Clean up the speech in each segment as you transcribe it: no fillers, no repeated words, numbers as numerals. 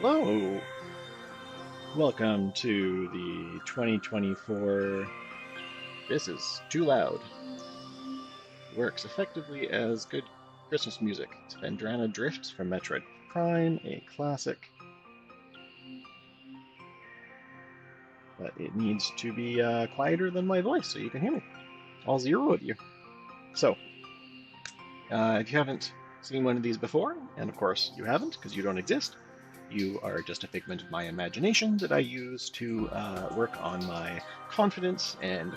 Hello, welcome to the 2024. This is Too Loud. Works effectively as good Christmas music. It's Phendrana Drifts from Metroid Prime, a classic, but it needs to be quieter than my voice so you can hear me. All zero of you. So, if you haven't seen one of these before, and of course you haven't because you don't exist, you are just a figment of my imagination that I use to work on my confidence and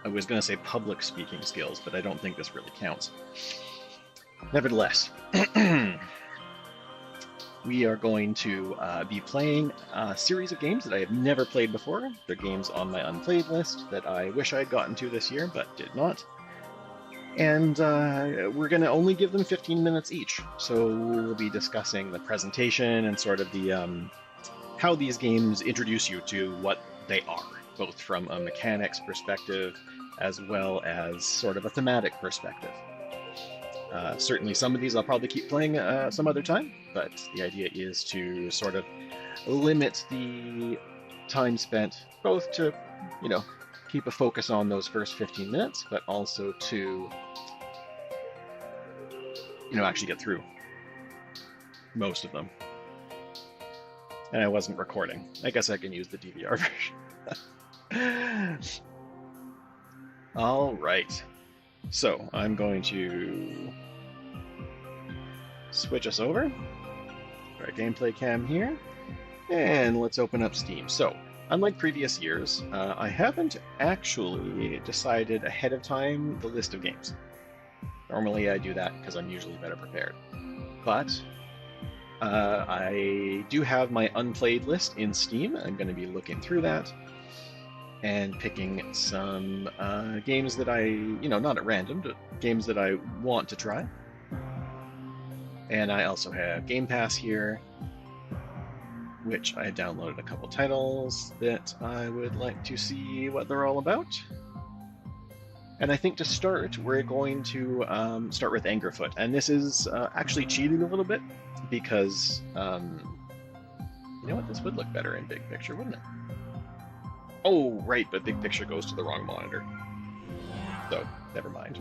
I was going to say public speaking skills, but I don't think this really counts. Nevertheless, we are going to be playing a series of games that I have never played before. They're games on my unplayed list that I wish I had gotten to this year, but did not. And we're going to only give them 15 minutes each. So we'll be discussing the presentation and sort of the how these games introduce you to what they are, both from a mechanics perspective as well as sort of a thematic perspective. Certainly some of these I'll probably keep playing some other time, but the idea is to sort of limit the time spent both to, you know, keep a focus on those first 15 minutes, but also to, actually get through most of them. And I wasn't recording. I guess I can use the DVR version. All right. So I'm going to switch us over. Our gameplay cam here. And let's open up Steam. So, unlike previous years, I haven't actually decided ahead of time the list of games. Normally I do that because I'm usually better prepared. But I do have my unplayed list in Steam. I'm going to be looking through that and picking some games that I, not at random, but games that I want to try. And I also have Game Pass here, which I downloaded a couple titles that I would like to see what they're all about. And I think to start, we're going to start with Angerfoot. And this is actually cheating a little bit because, you know what, this would look better in big picture, wouldn't it? Oh, right, but big picture goes to the wrong monitor. So, never mind.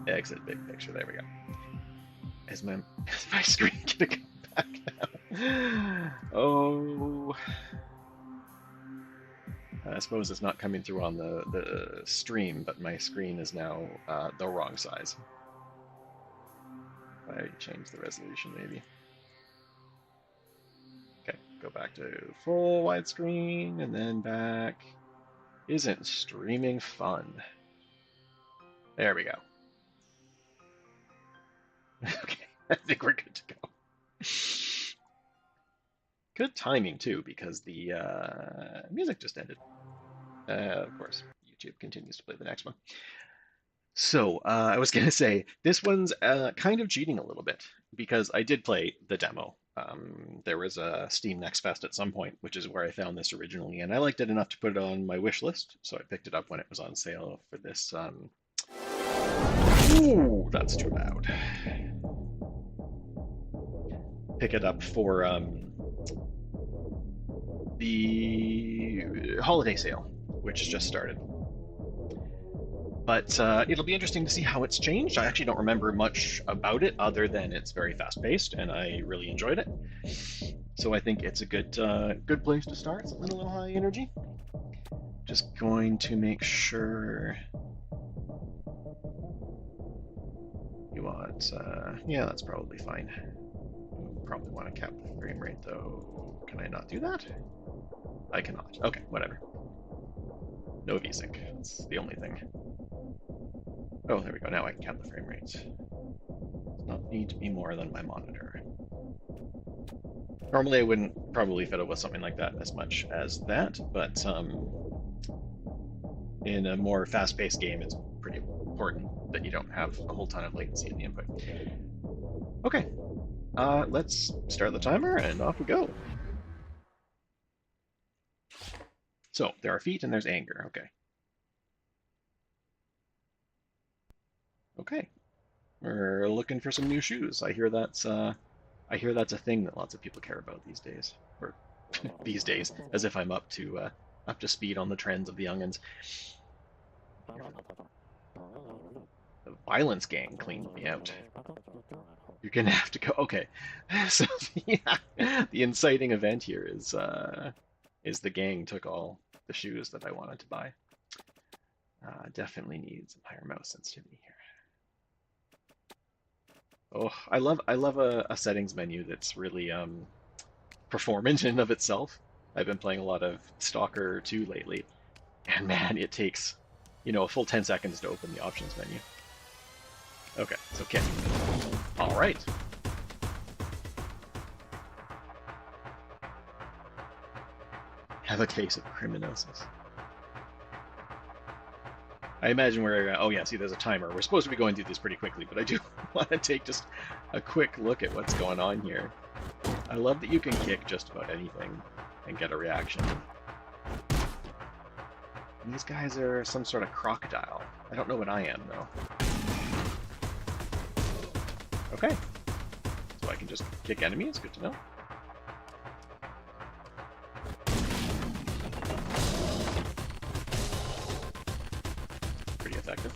Exit big picture, there we go. Is my screen gonna come back now? Oh. I suppose it's not coming through on the stream, but my screen is now the wrong size. I changed the resolution, maybe. Okay, go back to full widescreen, and then back. Isn't streaming fun? There we go. Okay, I think we're good to go. Good timing, too, because the music just ended. Of course, YouTube continues to play the next one. So, I was going to say, this one's kind of cheating a little bit because I did play the demo. There was a Steam Next Fest at some point, which is where I found this originally, and I liked it enough to put it on my wish list, so I picked it up when it was on sale for this. Ooh, that's too loud. Pick it up for the holiday sale, which just started. But it'll be interesting to see how it's changed. I actually don't remember much about it other than it's very fast-paced, and I really enjoyed it. So I think it's a good place to start. Something a little high energy. Just going to make sure you want. Yeah, that's probably fine. Probably want to cap the frame rate though. Can I not do that? I cannot. Okay, whatever. No VSync. That's the only thing. Oh, there we go. Now I can cap the frame rates. Does not need to be more than my monitor. Normally I wouldn't probably fiddle with something like that as much as that, but in a more fast-paced game, it's pretty important that you don't have a whole ton of latency in the input. Okay, let's start the timer and off we go. So there are feet and there's anger. Okay. Okay. We're looking for some new shoes. I hear that's a thing that lots of people care about these days. Or these days, as if I'm up to speed on the trends of the youngins. The violence gang cleaned me out. You're gonna have to go. Okay, so the inciting event here is the gang took all the shoes that I wanted to buy. Definitely needs a higher mouse sensitivity here. Oh, I love a settings menu that's really performant in and of itself. I've been playing a lot of Stalker 2 lately, and man, it takes, a full 10 seconds to open the options menu. Okay, so kick. All right. Have a case of criminosis. I imagine we're, oh yeah, see there's a timer. We're supposed to be going through this pretty quickly, but I do want to take just a quick look at what's going on here. I love that you can kick just about anything and get a reaction. These guys are some sort of crocodile. I don't know what I am, though. Okay. So I can just kick enemies? Good to know. Pretty effective.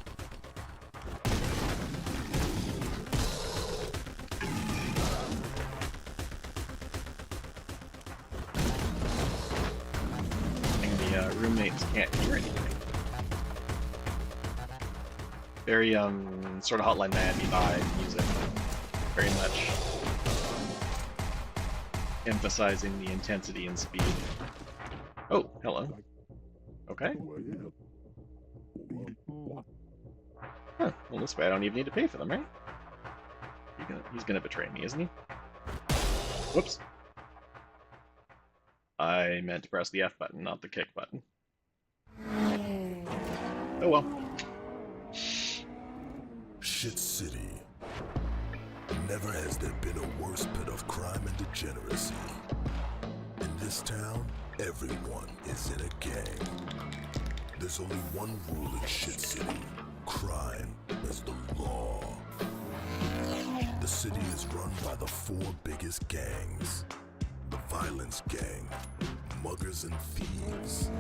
Roommates can't hear anything. Very sort of Hotline Miami vibe music. Very much emphasizing the intensity and speed. Oh, hello. Okay. Huh. Well, this way I don't even need to pay for them, right? He's gonna betray me, isn't he? Whoops. I meant to press the F button, not the kick button. Oh well. Shit City. Never has there been a worse pit of crime and degeneracy. In this town, everyone is in a gang. There's only one rule in Shit City. Crime is the law. The city is run by the 4 biggest gangs. The Violence Gang, Muggers and Thieves.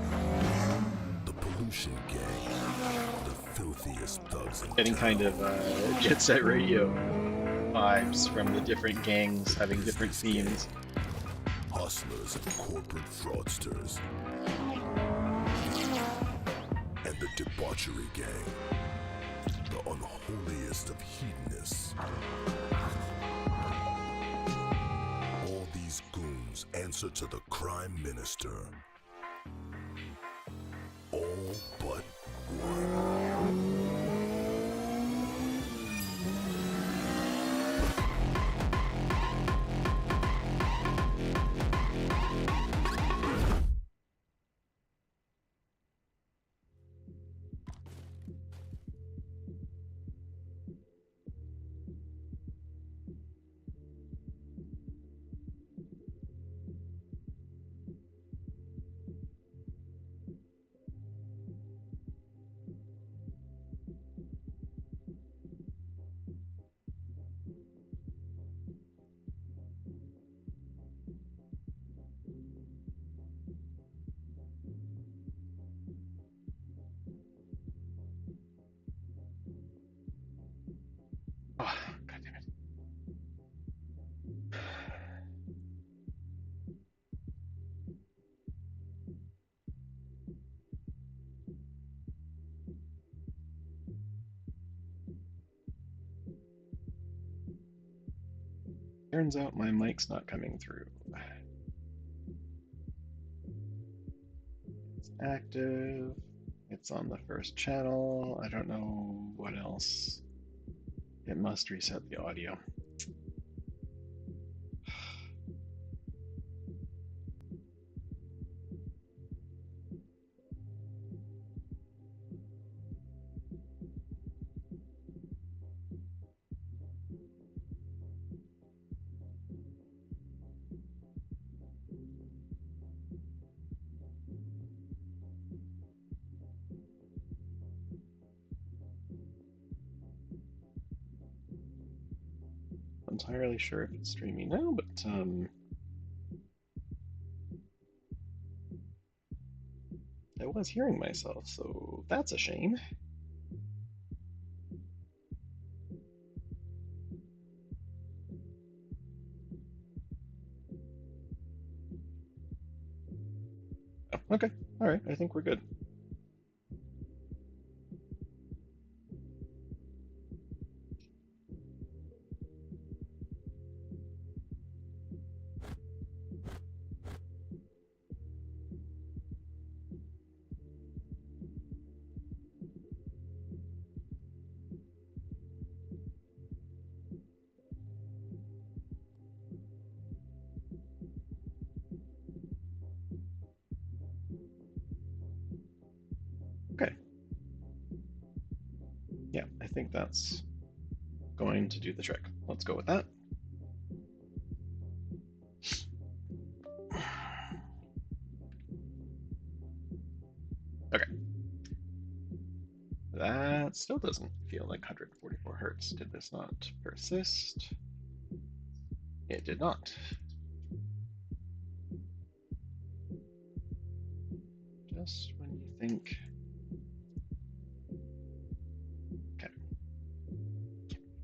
The Pollution Gang, the filthiest thugs in Getting town. kind of Jet Set Radio vibes from the different gangs having different themes. Hustlers and corporate fraudsters. And the Debauchery Gang, the unholiest of hedonists. All these goons answer to the Crime Minister. All but one. Oh, God damn it. Turns out my mic's not coming through. It's active. It's on the first channel. I don't know what else. It must reset the audio. entirely sure if it's streaming now, but I was hearing myself, so that's a shame. Oh, okay, all right, I think we're good. Okay. Yeah, I think that's going to do the trick. Let's go with that. Okay. That still doesn't feel like 144 hertz. Did this not persist? It did not. Just when you think. Okay.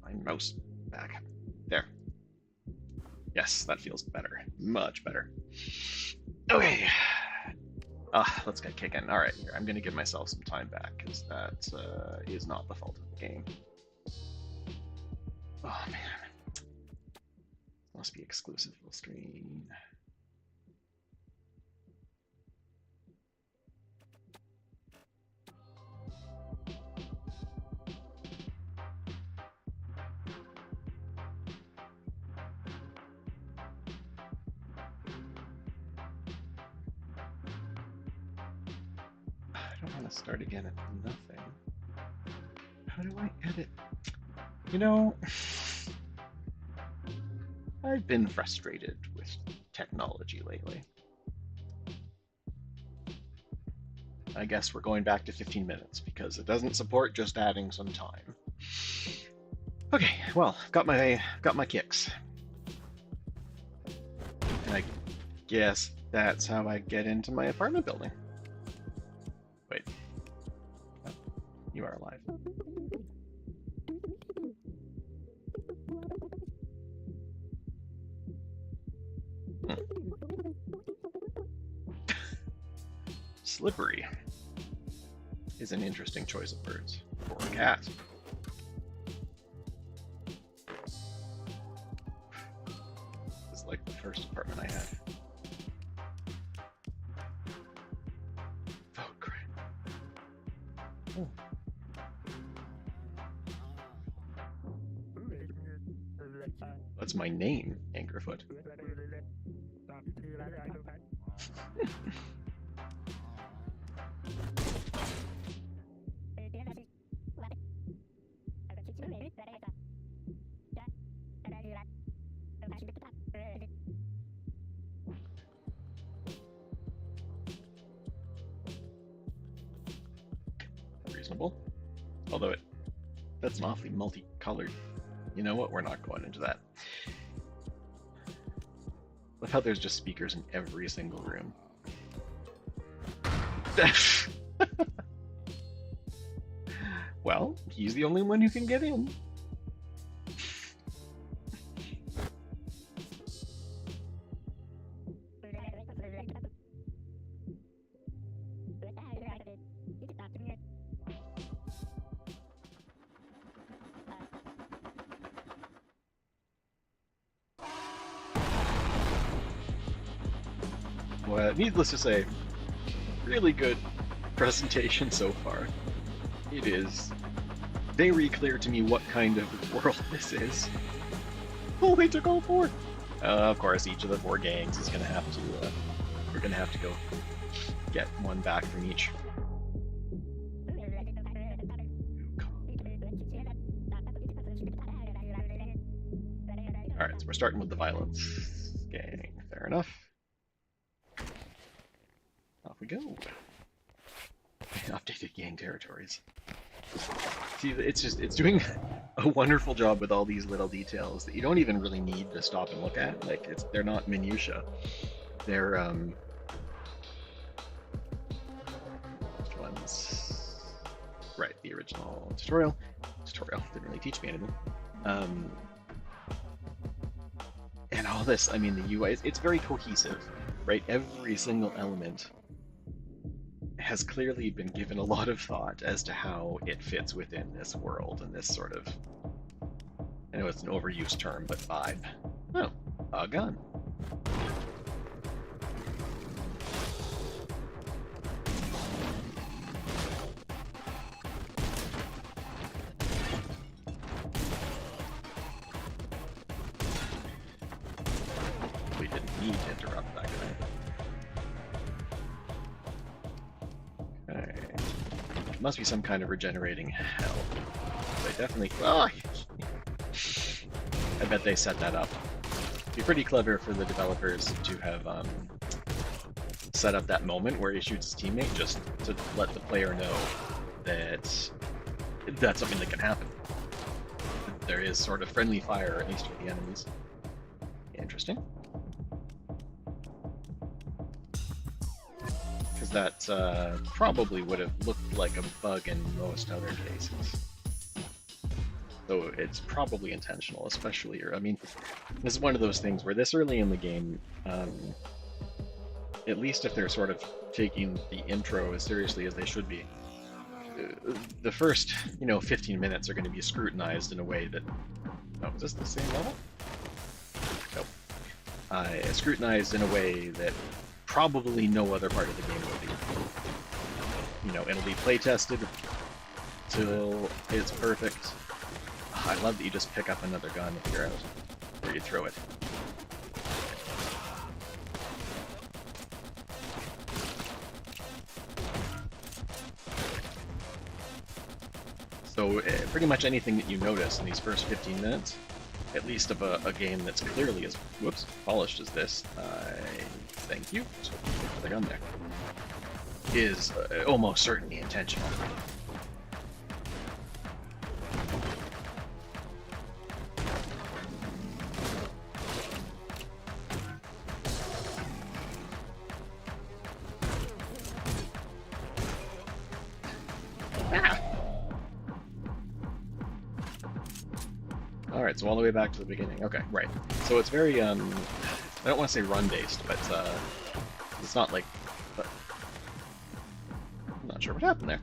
My mouse back. There. Yes, that feels better. Much better. Okay. Let's get kicking. All right, I'm going to give myself some time back because that is not the fault of the game. Oh, man. Must be exclusive full screen. I don't want to start again at nothing. How do I edit? You know, I've been frustrated with technology lately. I guess we're going back to 15 minutes because it doesn't support just adding some time. Okay, well, got my kicks. And I guess that's how I get into my apartment building. Wait. Oh, you are alive. Slippery is an interesting choice of words for a cat. This is like the first apartment I had. Oh, crap. Oh. That's my name, Angerfoot. Reasonable. Although that's an awfully multicolored. You know what? We're not going into that. Look how there's just speakers in every single room. Well, he's the only one who can get in. Well, needless to say, really good presentation so far. It is very clear to me what kind of world this is. Oh, they took all four! Of course, each of the four gangs is gonna have to, we're gonna have to go get one back from each. Alright, so we're starting with the violence gang. Fair enough. Off we go. Updated gang territories. See, it's doing a wonderful job with all these little details that you don't even really need to stop and look at. Like they're not minutia. They're which ones? Right, the original tutorial. Tutorial didn't really teach me anything. And all this, I mean, the UI, it's very cohesive, right? Every single element has clearly been given a lot of thought as to how it fits within this world and this sort of, I know it's an overused term, but vibe. Oh, a gun. We didn't need to interrupt that guy. Okay. Must be some kind of regenerating hell. They definitely. Oh, I bet they set that up. It'd be pretty clever for the developers to have set up that moment where he shoots his teammate just to let the player know that that's something that can happen. There is sort of friendly fire, at least with the enemies. Interesting. Because that probably would have looked like a bug in most other cases. Though it's probably intentional, especially, I mean, this is one of those things where this early in the game, at least if they're sort of taking the intro as seriously as they should be, the first, 15 minutes are going to be scrutinized in a way that... Oh, is this the same level? Nope. Scrutinized in a way that probably no other part of the game will be. It'll be play tested till it's perfect. I love that you just pick up another gun if you're out, or you throw it. So pretty much anything that you notice in these first 15 minutes, at least of a game that's clearly as polished as this, thank you, so put the gun there, is almost certainly intentional. Alright, so all the way back to the beginning. Okay, right. So it's very, I don't want to say run-based, but it's not like... But I'm not sure what happened there.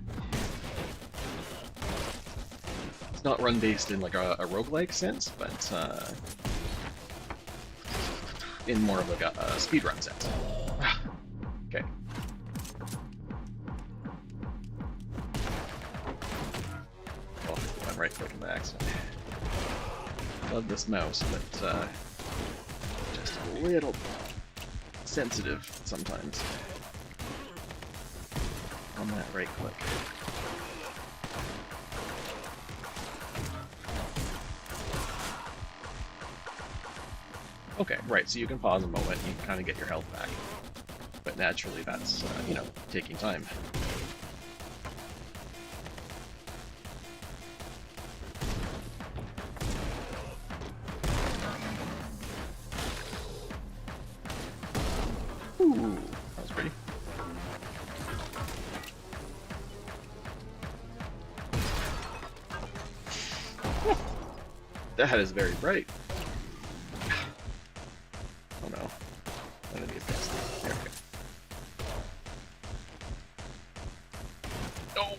It's not run-based in like a roguelike sense, but in more of like a speedrun sense. Okay. Oh, I'm right-clicking by accident. Love this mouse, but just a little sensitive sometimes on that right click. Okay, right, so you can pause a moment and you can kind of get your health back. But naturally that's, taking time. Ooh, that was pretty. That is very bright. Oh no. One of these guys. There we go. No!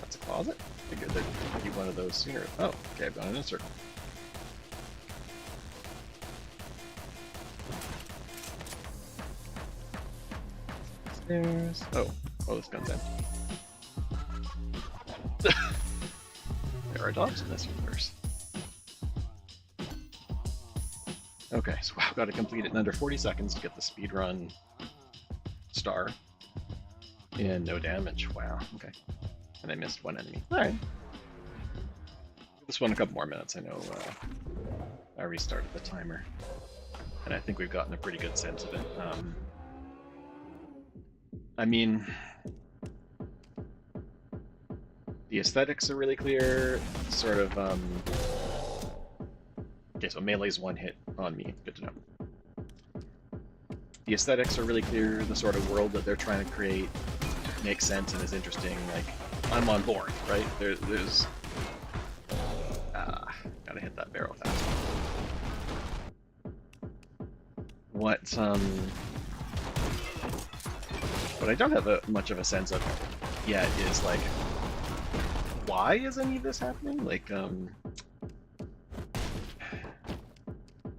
That's a closet? Figured there'd be one of those sooner. Oh, okay, I've gone in a circle. Stairs. Oh, this gun's empty. There are dogs in this universe. Okay, so I've got to complete it in under 40 seconds to get the speedrun star. And no damage. Wow, okay. And I missed one enemy. Alright. This one a couple more minutes. I know I restarted the timer, and I think we've gotten a pretty good sense of it. I mean, the aesthetics are really clear. Sort of. Okay, so melee's one hit on me. Good to know. The aesthetics are really clear. The sort of world that they're trying to create makes sense and is interesting. Like, I'm on board, right? There's gotta hit that barrel fast. What I don't have much of a sense of yet is like, why is any of this happening? Like,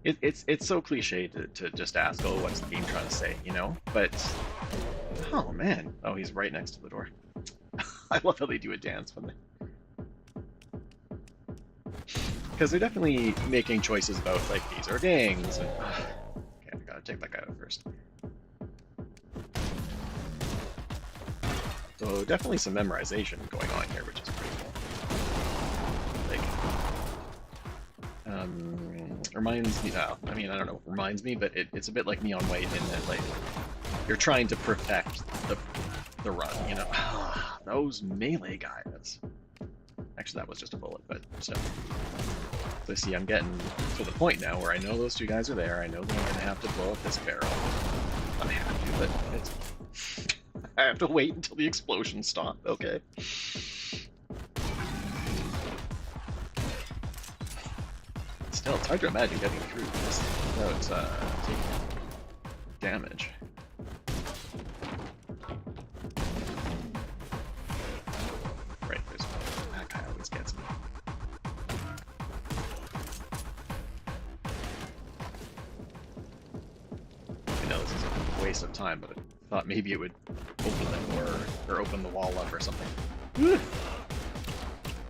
it's so cliche to just ask, oh, what's the game trying to say, you know? But oh man, oh, he's right next to the door. I love how they do a dance when they, because they're definitely making choices about like these are gangs and okay, I gotta take that guy out first. So definitely some memorization going on here, which is pretty cool. Like, reminds me. I mean, I don't know, reminds me, but it's a bit like Neon White in that like you're trying to perfect the run, you know. Those melee guys. Actually, that was just a bullet, but still. So see, I'm getting to the point now where I know those two guys are there. I know that I'm gonna have to blow up this barrel. I have to, but it's. I have to wait until the explosions stop. Okay. Still, it's hard to imagine getting through this without taking damage. Right, there's that guy always gets me. I know this is a waste of time, but I thought maybe it would open the door or open the wall up or something.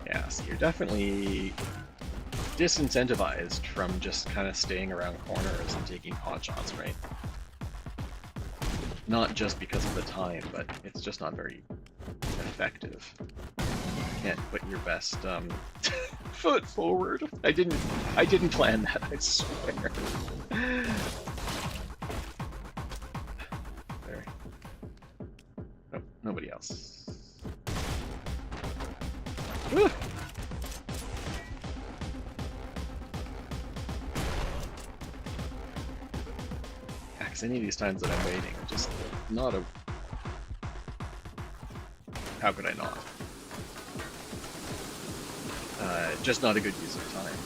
Yeah, so you're definitely disincentivized from just kind of staying around corners and taking pot shots, right? Not just because of the time, but it's just not very effective. You can't put your best foot forward. I didn't plan that, I swear. There. Nope, nobody else. Woo! Any of these times that I'm waiting are just not a... How could I not? Just not a good use of time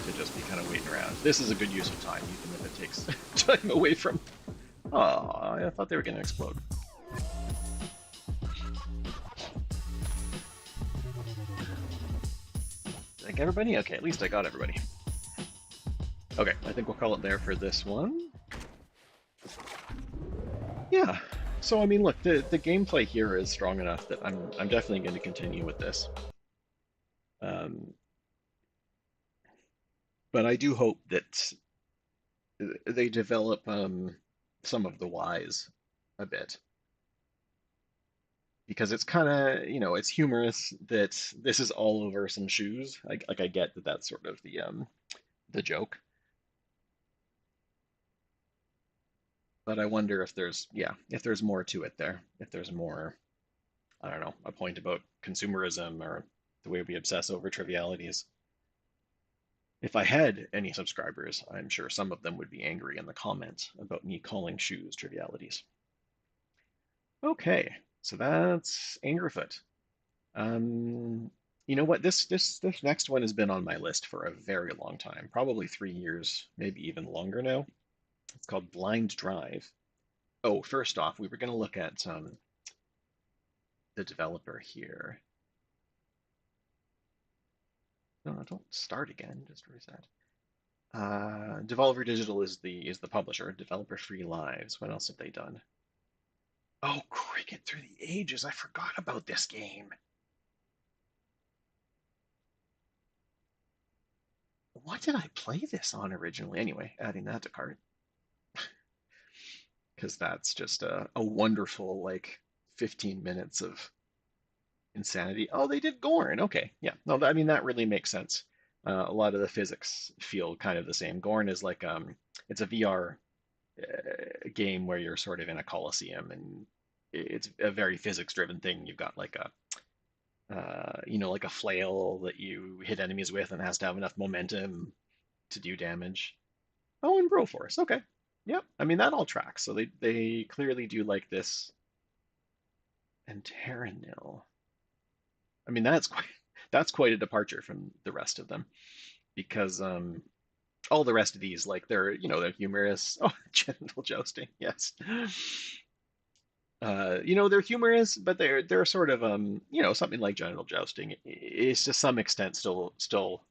to just be kind of waiting around. This is a good use of time, even if it takes time away from... Aw, I thought they were going to explode. Like everybody? Okay, at least I got everybody. Okay, I think we'll call it there for this one. Yeah, so I mean, look, the gameplay here is strong enough that I'm definitely going to continue with this. But I do hope that they develop some of the whys a bit, because it's kind of, you know, it's humorous that this is all over some shoes. Like I get that that's sort of the joke. But I wonder if there's, yeah, if there's more to it there. If there's more, I don't know, a point about consumerism or the way we obsess over trivialities. If I had any subscribers, I'm sure some of them would be angry in the comments about me calling shoes trivialities. Okay, so that's Angerfoot. You know what? This next one has been on my list for a very long time, probably 3 years, maybe even longer now. It's called Blind Drive. Oh, first off, we were going to look at the developer here. No, don't start again. Just reset. Devolver Digital is the publisher. Developer Free Lives. What else have they done? Oh, Cricket Through the Ages. I forgot about this game. What did I play this on originally? Anyway, adding that to cart. Because that's just a wonderful, like, 15 minutes of Insanity. Oh, they did Gorn. Okay, yeah. No, I mean that really makes sense. A lot of the physics feel kind of the same. Gorn is like it's a VR game where you're sort of in a coliseum, and it's a very physics-driven thing. You've got like a like a flail that you hit enemies with, and has to have enough momentum to do damage. Oh, and Broforce. Okay. Yep. I mean that all tracks. So they clearly do like this. And Terranil. I mean that's quite a departure from the rest of them because all the rest of these like they're humorous. Oh, genital jousting. Yes. They're humorous, but they're sort of something like genital jousting is to some extent still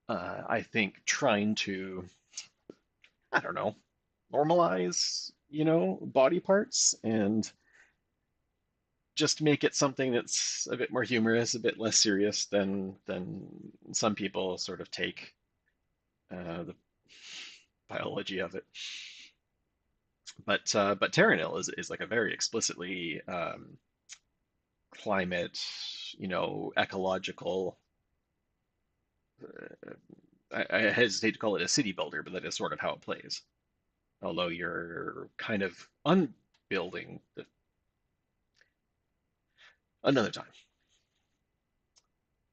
I think trying to, I don't know, normalize, body parts and just make it something that's a bit more humorous, a bit less serious than some people sort of take the biology of it. But Terranil is like a very explicitly climate, ecological. I hesitate to call it a city builder, but that is sort of how it plays. Although you're kind of unbuilding another time.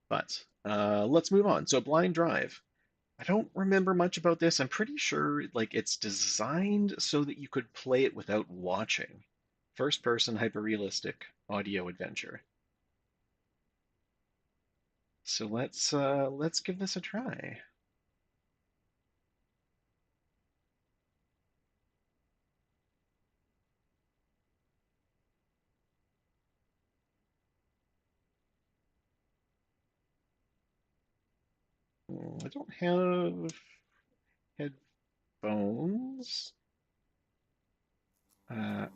But let's move on. So Blind Drive. I don't remember much about this. I'm pretty sure like it's designed so that you could play it without watching. First person hyper-realistic audio adventure. So let's give this a try. I don't have headphones. Yeah,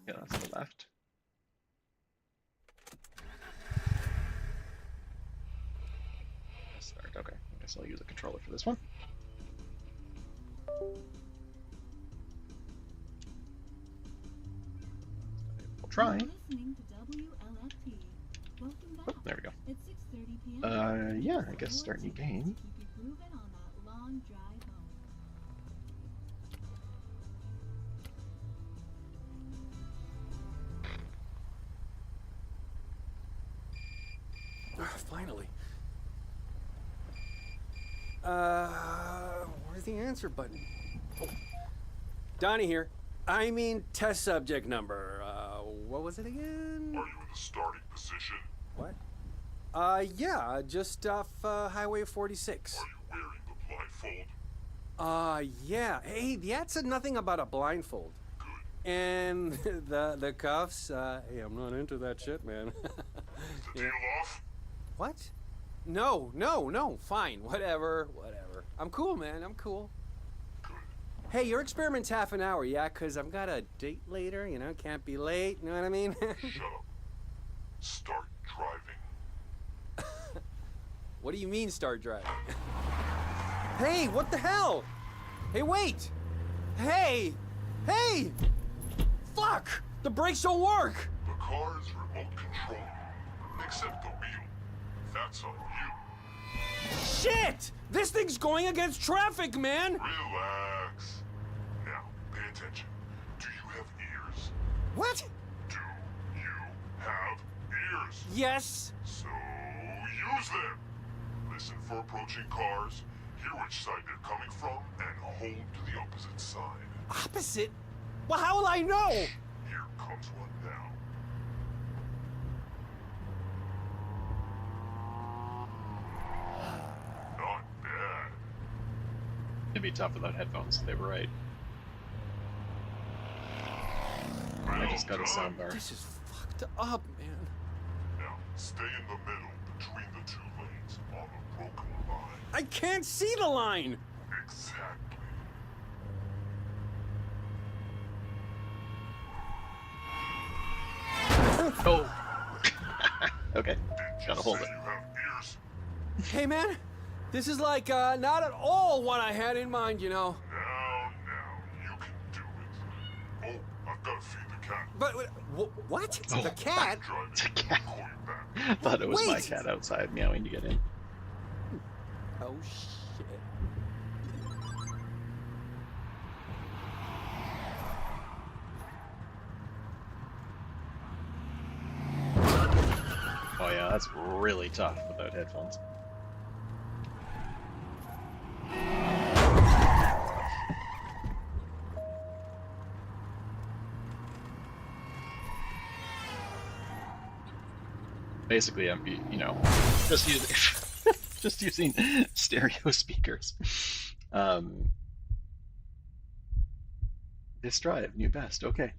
that's the left. Start. Okay, I guess I'll use a controller for this one. We'll try. Oh, there we go. Yeah, I guess start new game. Finally. Where's the answer button? Oh. Donnie here. I mean, test subject number. What was it again? Are you in the starting position? What? Yeah, just off Highway 46. Are you wearing the blindfold? Yeah. Hey, the ad said nothing about a blindfold. Good. And the cuffs, hey, I'm not into that shit, man. The deal off? What? No, fine, whatever. I'm cool, man, I'm cool. Good. Hey, your experiment's half an hour, yeah? 'Cause I've got a date later, can't be late, you know what I mean? Shut up. Start driving. What do you mean, start driving? Hey, what the hell? Hey, wait! Hey! Fuck! The brakes don't work! The car is remote controlled, except the wheel. That's on you. Shit! This thing's going against traffic, man! Relax. Now, pay attention. Do you have ears? What? Do you have ears? Yes? So use them. Listen for approaching cars, hear which side they're coming from, and hold to the opposite side. Opposite? Well, how will I know? Here comes one now. Not bad. It'd be tough without headphones. They were right. I just got a soundbar. This is fucked up, man. Now, stay in the middle between the two lanes on a broken line. I can't see the line! Exactly. Oh. Okay. Did Gotta you hold say it. you have ears? Hey, man, this is like, not at all what I had in mind, Now, you can do it. Oh, I've got But what? Oh. The cat? It's a cat. I thought it was my Wait. cat outside meowing to get in. Oh shit. Oh yeah, that's really tough without headphones. Basically, I'm, just using just using stereo speakers. This drive, new best. Okay,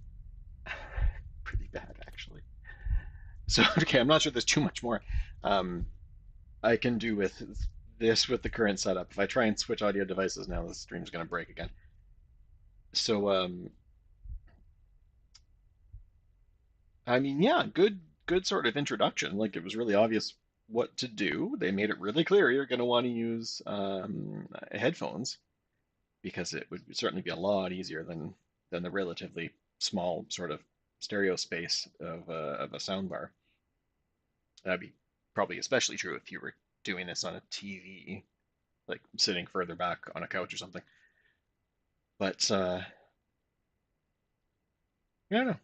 pretty bad actually. So okay, I'm not sure there's too much more I can do with this with the current setup. If I try and switch audio devices now, the stream's going to break again. So I mean, yeah, good sort of introduction. Like it was really obvious what to do. They made it really clear you're going to want to use headphones because it would certainly be a lot easier than the relatively small sort of stereo space of a soundbar. That'd be probably especially true if you were doing this on a TV, like sitting further back on a couch or something. But I don't know.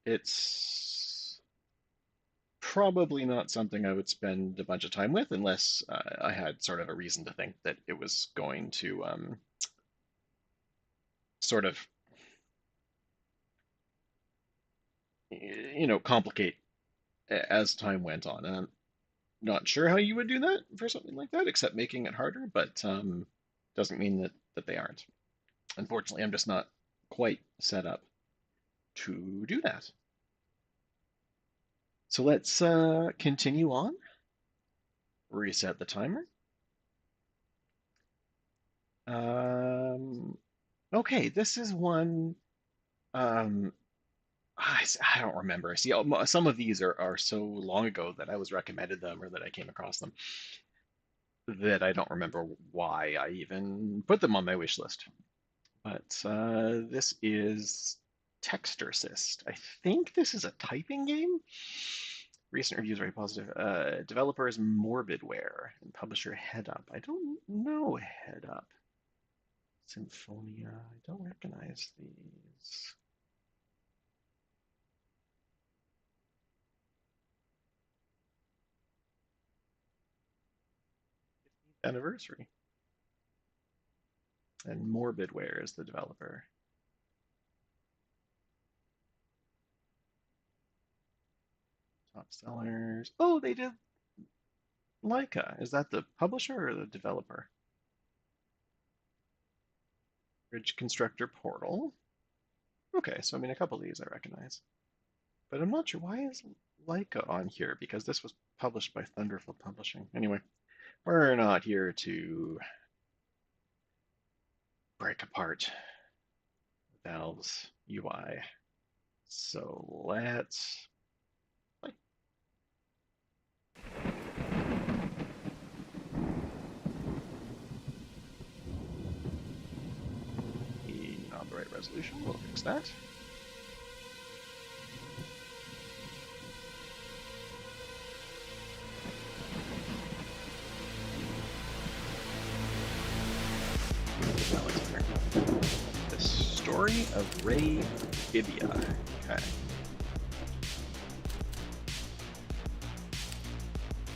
It's probably not something I would spend a bunch of time with unless I had sort of a reason to think that it was going to sort of, complicate as time went on. And I'm not sure how you would do that for something like that, except making it harder, but doesn't mean that they aren't. Unfortunately, I'm just not quite set up to do that. So let's continue on. Reset the timer. Okay, this is one. I don't remember. See, some of these are so long ago that I was recommended them or that I came across them that I don't remember why I even put them on my wish list. But this is Textursist. I think this is a typing game. Recent reviews are very positive. Developer is Morbidware and publisher Head Up. I don't know Head Up. Symphonia. I don't recognize these. Anniversary. And Morbidware is the developer. Top sellers. Oh, they did Leica. Is that the publisher or the developer? Bridge Constructor Portal. Okay, so I mean a couple of these I recognize. But I'm not sure why is Leica on here because this was published by Thunderful Publishing. Anyway, we're not here to break apart Valve's UI. So let's play. Not the right resolution. We'll fix that. The Story of Ray Bibia. Okay.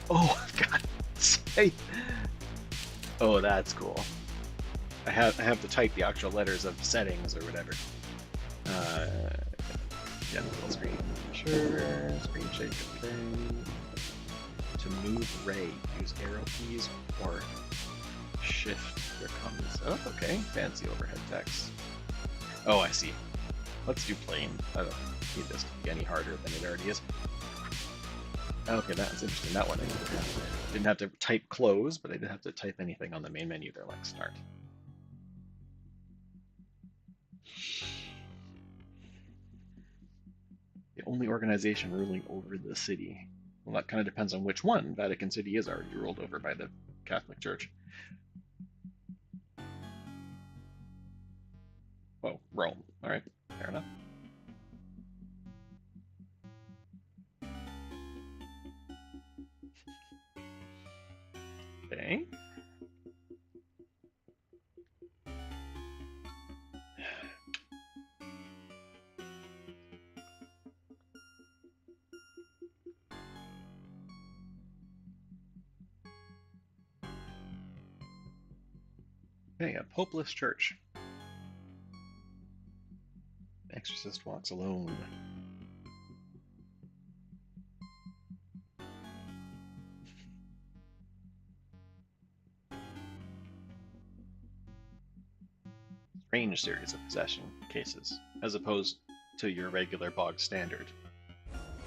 Oh, God. Oh, that's cool. I have to type the actual letters of settings or whatever. Yeah, little screen. Sure. Screen shake. Okay. To move Ray, use arrow keys or shift. Here comes. Oh, okay. Fancy overhead text. Oh, I see. Let's do plain. I don't need this to be any harder than it already is. Okay, that's interesting. That one I didn't have to type close, but I didn't have to type anything on the main menu there like start. The only organization ruling over the city. Well, that kind of depends on which one. Vatican City is already ruled over by the Catholic Church. Oh, Rome. All right, fair enough. Okay. Okay, a popeless church. Exorcist walks alone. Strange series of possession cases, as opposed to your regular bog standard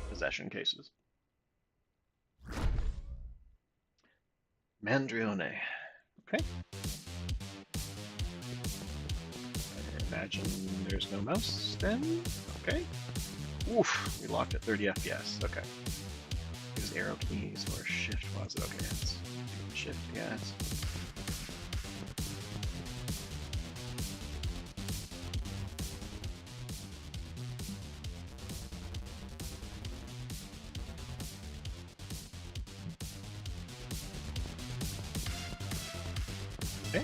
possession cases. Mandrione. Okay. I imagine there's no mouse then? Okay. Oof, we locked at 30 FPS. Okay. Use arrow keys or shift was it? Okay, it's shift, yes. Okay.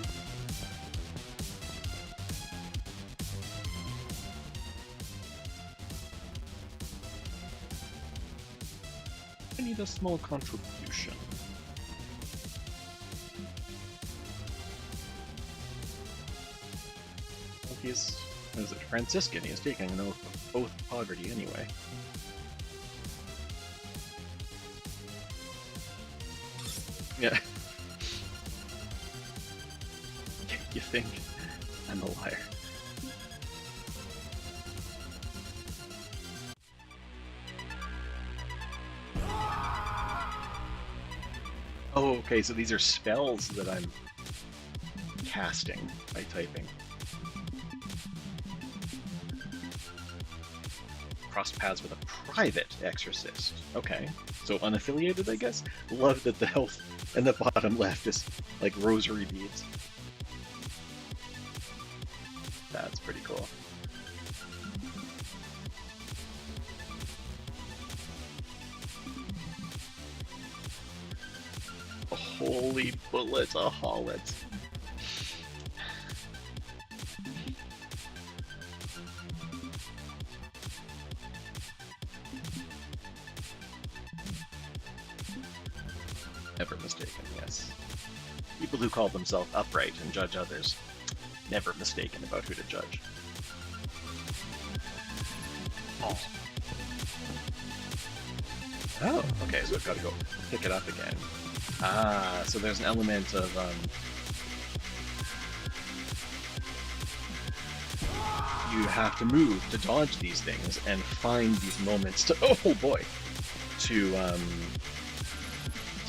I need a small contribution. Well, he's, what is it, Franciscan. He is taking an oath of poverty anyway. Yeah. You think I'm a liar. Oh, okay, so these are spells that I'm casting by typing. Cross paths with a private exorcist. Okay, so unaffiliated, I guess? Love that the health in the bottom left is like rosary beads. That's pretty cool. Holy bullets, a hollet. Never mistaken, yes. People who call themselves upright and judge others, never mistaken about who to judge. Oh. Oh, okay, so I've got to go pick it up again. Ah, so there's an element of, you have to move to dodge these things and find these moments to, oh boy, to,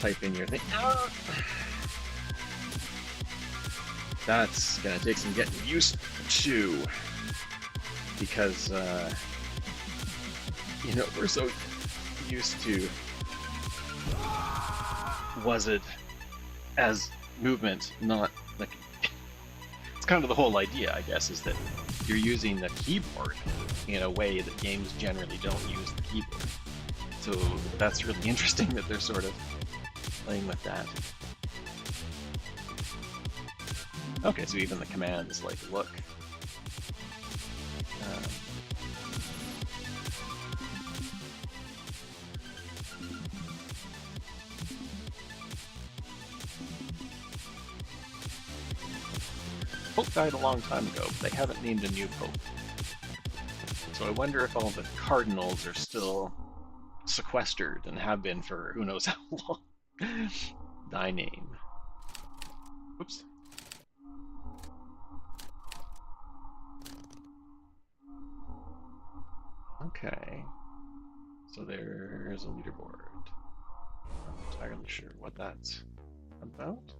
type in your thing. Ah. That's gonna take some getting used to, because, you know, we're so used to was it as movement, not like, it's kind of the whole idea, I guess, is that you're using the keyboard in a way that games generally don't use the keyboard. So that's really interesting that they're sort of playing with that. Okay, so even the command is like, look. Pope died a long time ago, but they haven't named a new pope. So I wonder if all the cardinals are still sequestered and have been for who knows how long. Thy name. Oops. Okay. So there's a leaderboard. I'm not entirely sure what that's about.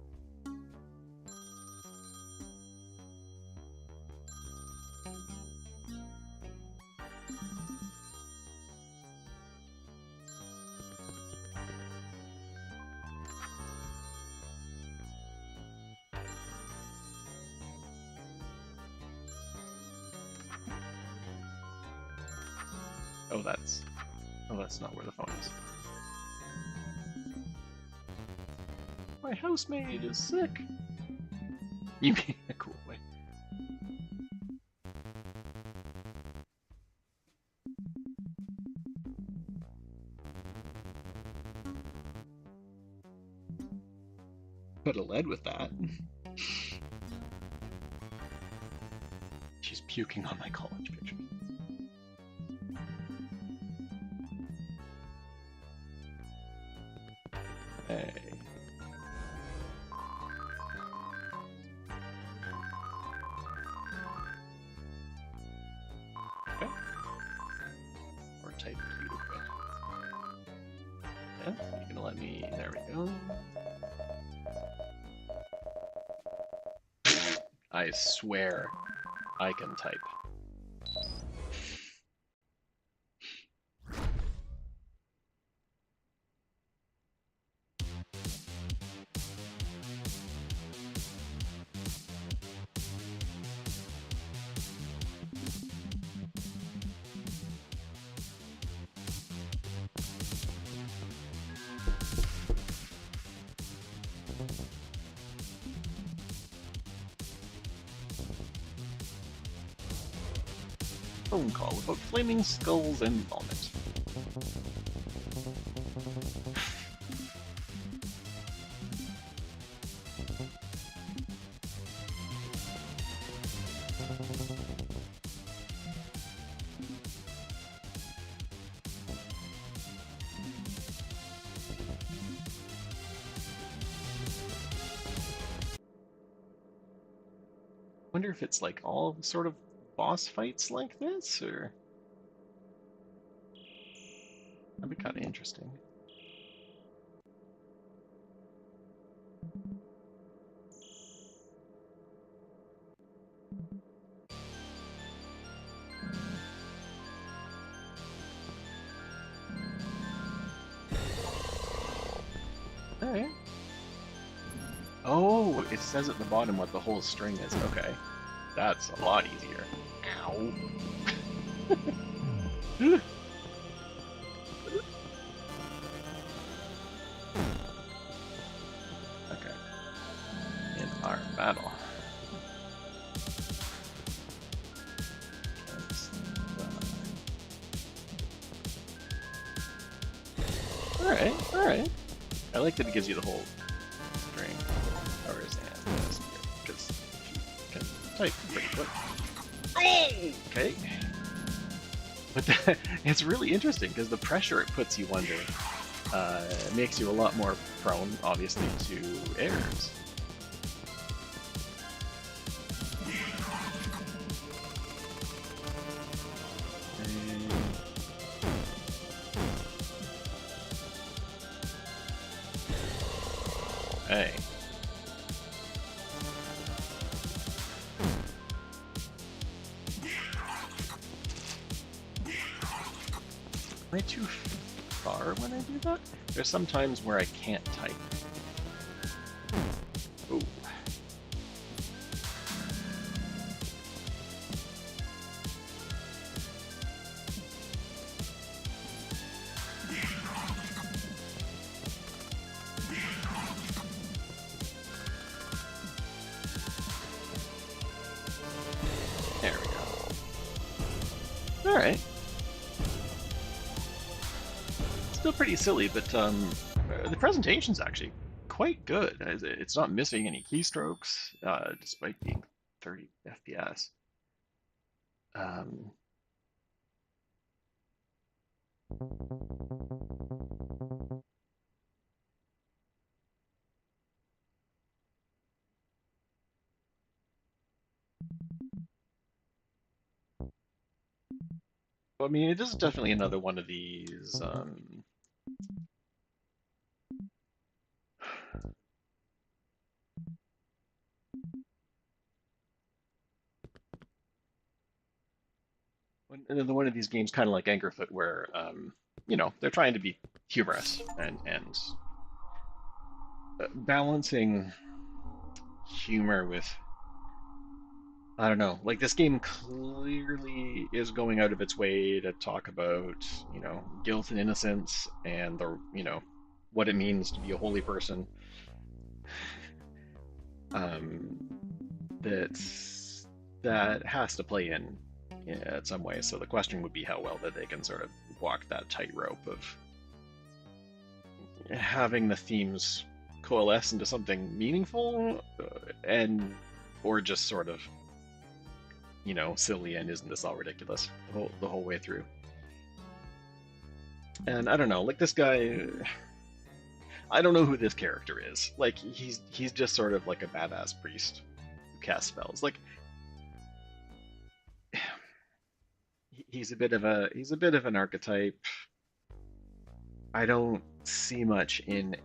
Oh, that's not where the phone is. Why my housemaid is sick. You mean a cool way. Could have led with that. She's puking on my college pictures. Hey. Okay. Or type cube. Yeah, you're gonna let me. There we go. I swear I can type. Phone call about flaming skulls and vomit. Wonder if it's like all sort of boss fights like this, or that'd be kind of interesting. All right. Oh, it says at the bottom what the whole string is. Okay. That's a lot easier. Ow. Okay. In our battle. Alright, alright. I like that it gives you the whole string. Or his hand. Because you can type pretty quick. Okay. But it's really interesting because the pressure it puts you under makes you a lot more prone, obviously, to errors. Hey. Am I too far when I do that? There's some times where I can't type. Ooh. There we go. All right. Still pretty silly, but the presentation's actually quite good. It's not missing any keystrokes, despite being 30 FPS. I mean, it is definitely another one of these. Another one of these games, kind of like Angerfoot, where you know, they're trying to be humorous and balancing humor with, I don't know, like this game clearly is going out of its way to talk about, you know, guilt and innocence and the, you know, what it means to be a holy person. um, that's that has to play in, yeah, in some way. So the question would be how well that they can sort of walk that tightrope of having the themes coalesce into something meaningful, and or just sort of, silly and isn't this all ridiculous the whole way through. And I don't know, like this guy, I don't know who this character is. Like he's just sort of like a badass priest who casts spells. Like he's a bit of an archetype. I don't see much in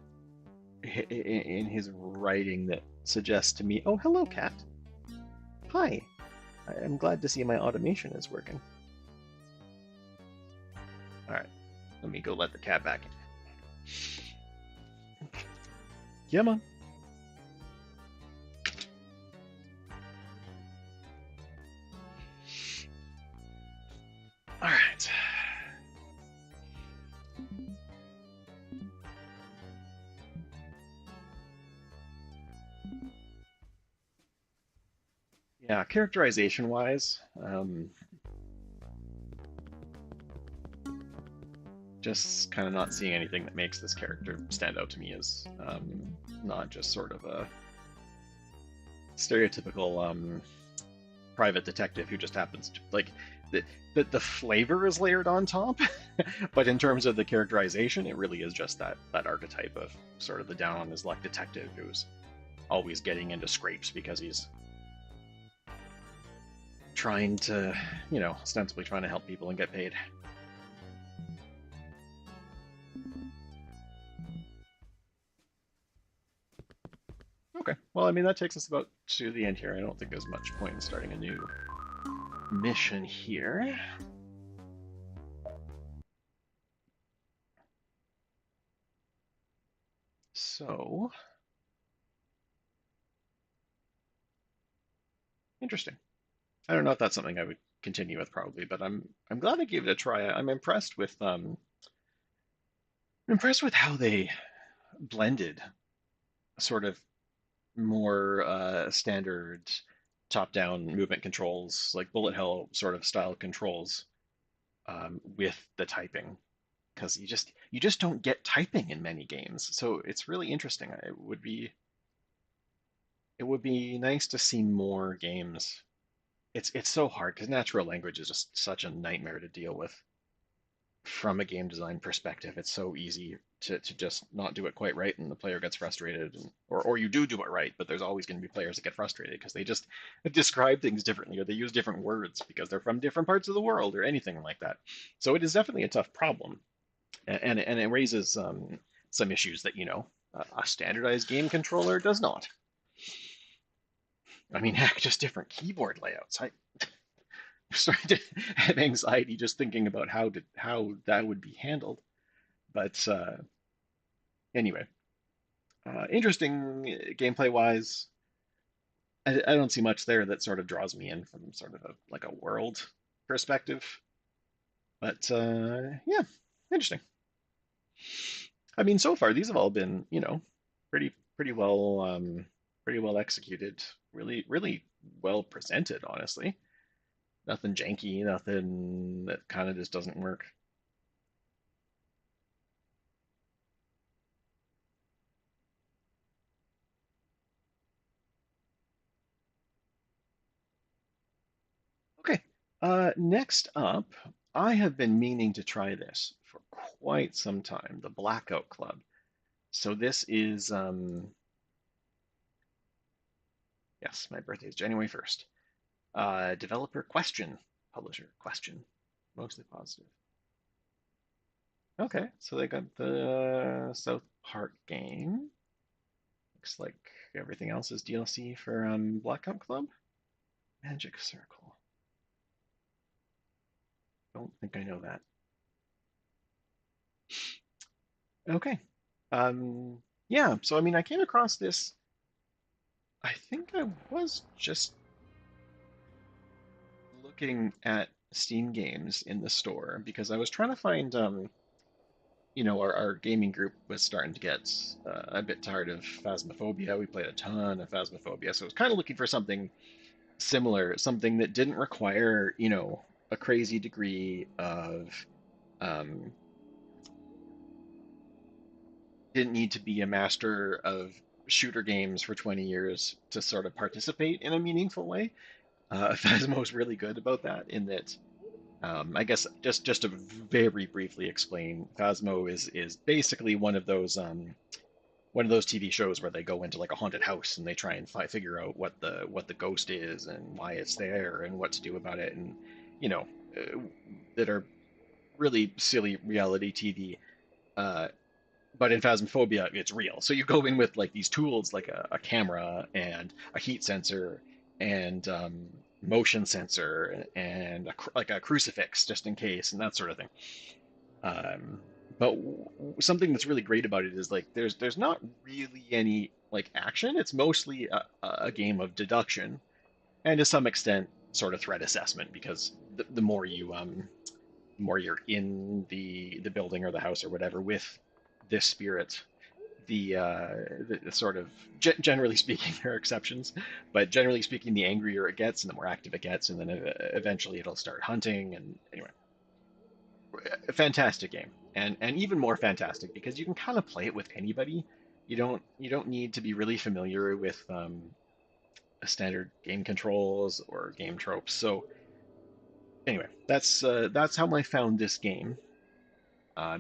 his writing that suggests to me, oh, hello, cat. Hi. I'm glad to see my automation is working. All right, let me go let the cat back in. Come on. All right. Yeah, characterization wise, just kind of not seeing anything that makes this character stand out to me as not just sort of a stereotypical private detective who just happens to like the flavor is layered on top, but in terms of the characterization, it really is just that archetype of sort of the down on his luck detective who's always getting into scrapes because he's trying to, ostensibly trying to help people and get paid. Okay, well, I mean, that takes us about to the end here. I don't think there's much point in starting a new mission here. So, interesting. I don't know if that's something I would continue with probably, but I'm glad I gave it a try. I'm impressed with how they blended sort of more standard top-down movement controls, like bullet hell sort of style controls, with the typing, because you just don't get typing in many games. So it's really interesting. It would be nice to see more games. It's so hard because natural language is just such a nightmare to deal with from a game design perspective. It's so easy to just not do it quite right and the player gets frustrated, or you do it right, but there's always going to be players that get frustrated because they just describe things differently or they use different words because they're from different parts of the world or anything like that. So it is definitely a tough problem, and it raises some issues that a standardized game controller does not. I mean, heck, just different keyboard layouts. I'm starting to have anxiety just thinking about how that would be handled. But anyway, interesting gameplay wise. I don't see much there that sort of draws me in from sort of like a world perspective. But yeah, interesting. I mean, so far these have all been, pretty well, pretty well executed. Really, really well presented, honestly. Nothing janky, nothing that kind of just doesn't work. Okay, next up, I have been meaning to try this for quite some time, the Blackout Club. So this is, yes, my birthday is January 1st. Developer Question, publisher Question, mostly positive. Okay, so they got the South Park game. Looks like everything else is DLC for Blackout Club. Magic Circle. Don't think I know that. Okay. Yeah, so I mean, I came across this. I think I was just looking at Steam games in the store because I was trying to find our gaming group was starting to get a bit tired of Phasmophobia. We played a ton of Phasmophobia, so I was kind of looking for something similar, something that didn't require, a crazy degree of, um, didn't need to be a master of shooter games for 20 years to sort of participate in a meaningful way. Phasmo is really good about that in that I guess just to very briefly explain, Phasmo is basically one of those TV shows where they go into like a haunted house and they try and figure out what the ghost is and why it's there and what to do about it, and you know uh, that are really silly reality TV. Uh, but in Phasmophobia, it's real. So you go in with like these tools, like a camera and a heat sensor and motion sensor and like a crucifix just in case and that sort of thing. Um, but something that's really great about it is like there's not really any like action. It's mostly a game of deduction and to some extent sort of threat assessment because the more the more you're in the building or the house or whatever with this spirit, the sort of generally speaking, there are exceptions, but generally speaking, the angrier it gets and the more active it gets, and then eventually it'll start hunting. And anyway, a fantastic game, and even more fantastic because you can kind of play it with anybody. You don't need to be really familiar with standard game controls or game tropes. So anyway, that's how I found this game.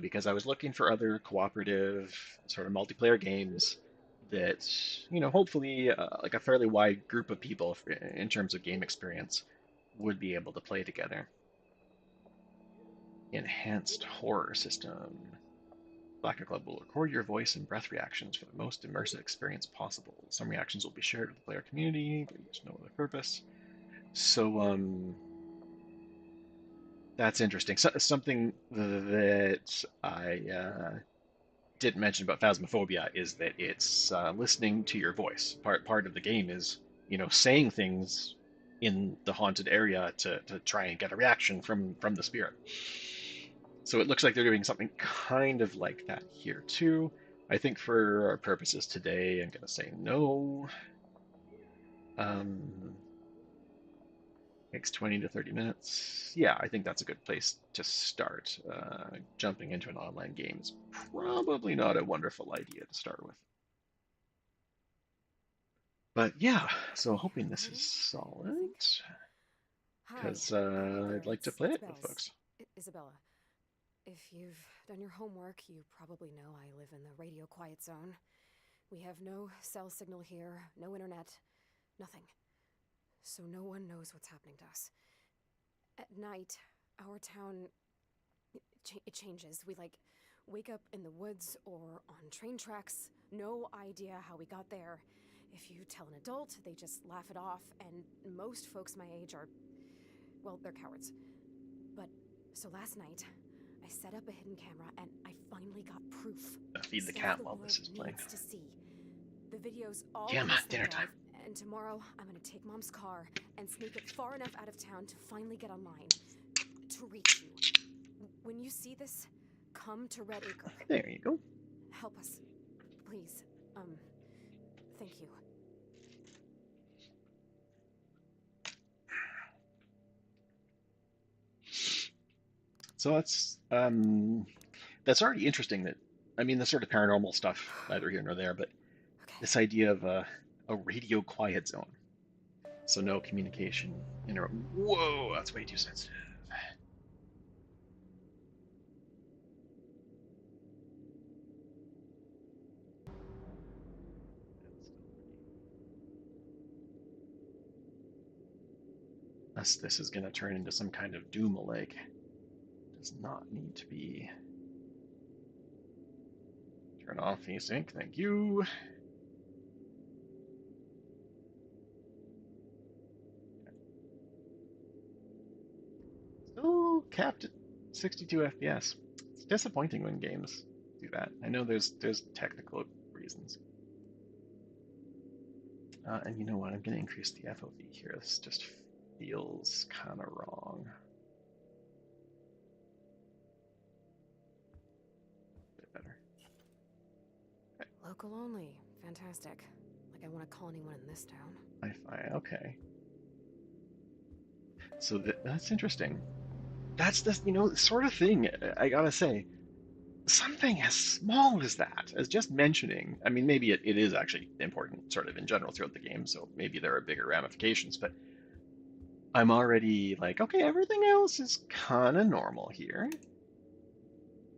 Because I was looking for other cooperative sort of multiplayer games that, hopefully like a fairly wide group of people in terms of game experience would be able to play together. Enhanced horror system. Blacker Club will record your voice and breath reactions for the most immersive experience possible. Some reactions will be shared with the player community, but there's no other purpose. So, that's interesting. Something that I didn't mention about Phasmophobia is that it's listening to your voice. Part of the game is saying things in the haunted area to try and get a reaction from the spirit. So it looks like they're doing something kind of like that here too. I think for our purposes today, I'm gonna say no. Um, Takes 20 to 30 minutes. Yeah, I think that's a good place to start. Jumping into an online game is probably not a wonderful idea to start with. But yeah, so Okay, hoping this is ready? I solid, think. Hi, because there. I'd like to play It's it with Bells. folks. Isabella. If you've done your homework, you probably know I live in the radio quiet zone. We have no cell signal here, no internet, nothing. So no one knows what's happening to us. At night, our town it changes. We wake up in the woods or on train tracks. No idea how we got there. If you tell an adult, they just laugh it off, and most folks my age are, well, they're cowards. But so last night, I set up a hidden camera and I finally got proof. Feed the Stuff cat the while world this is playing. needs to see. The video's all Yeah, on man, this thumb dinner time. drive, and tomorrow I'm gonna take Mom's car and sneak it far enough out of town to finally get online. To reach you. When you see this, come to Red Acre. There you go. Help us. Please. Thank you. So that's already interesting. That I mean, the sort of paranormal stuff, neither here nor there, but Okay. this idea of a radio quiet zone, so no communication. Whoa, that's way too sensitive. This is going to turn into some kind of Doom-alike. Does not need to be. Turn off async, thank you. Still capped at 62 FPS. It's disappointing when games do that. I know there's technical reasons. And you know what? I'm going to increase the FOV here. This just feels kind of wrong. Local only. Fantastic. Like I want to call anyone in this town. Hi-fi, okay. So that's interesting. That's the, sort of thing, I gotta say. Something as small as that, as just mentioning, I mean, maybe it is actually important sort of in general throughout the game, so maybe there are bigger ramifications, but I'm already like, okay, everything else is kind of normal here.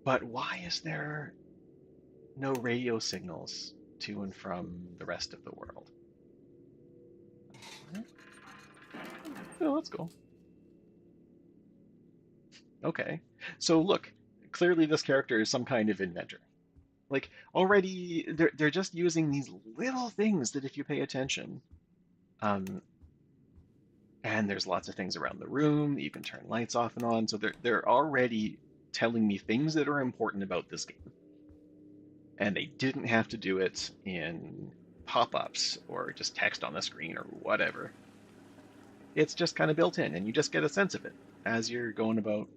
But why is there no radio signals to and from the rest of the world? Oh, that's cool. Okay. So look, clearly this character is some kind of inventor. Like already they're just using these little things that if you pay attention, um, and there's lots of things around the room that you can turn lights off and on. So they're already telling me things that are important about this game. And they didn't have to do it in pop-ups or just text on the screen or whatever. It's just kind of built in, and you just get a sense of it as you're going about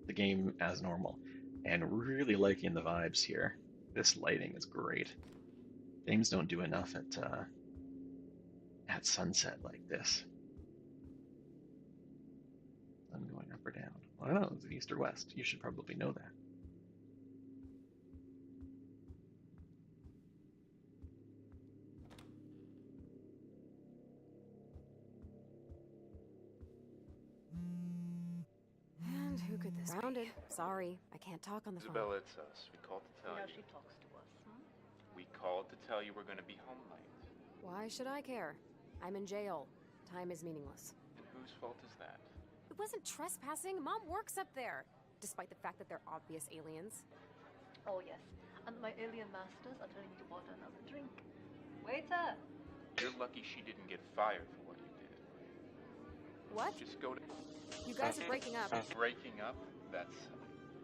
the game as normal. And really liking the vibes here. This lighting is great. Games don't do enough at sunset like this. Sun going up or down? I don't know. Is it east or west? You should probably know that. And who could this be? Sorry, I can't talk on the phone. Isabella, it's us. We called to tell Yeah, you. she talks to us, huh? We called to tell you we're going to be home late. Why should I care? I'm in jail. Time is meaningless. And whose fault is that? It wasn't trespassing. Mom works up there. Despite the fact that they're obvious aliens. Oh, yes. And my alien masters are telling me to order another drink. Waiter! You're lucky she didn't get fired for what you did. What? Just go to... You guys are breaking up. Breaking up? That's...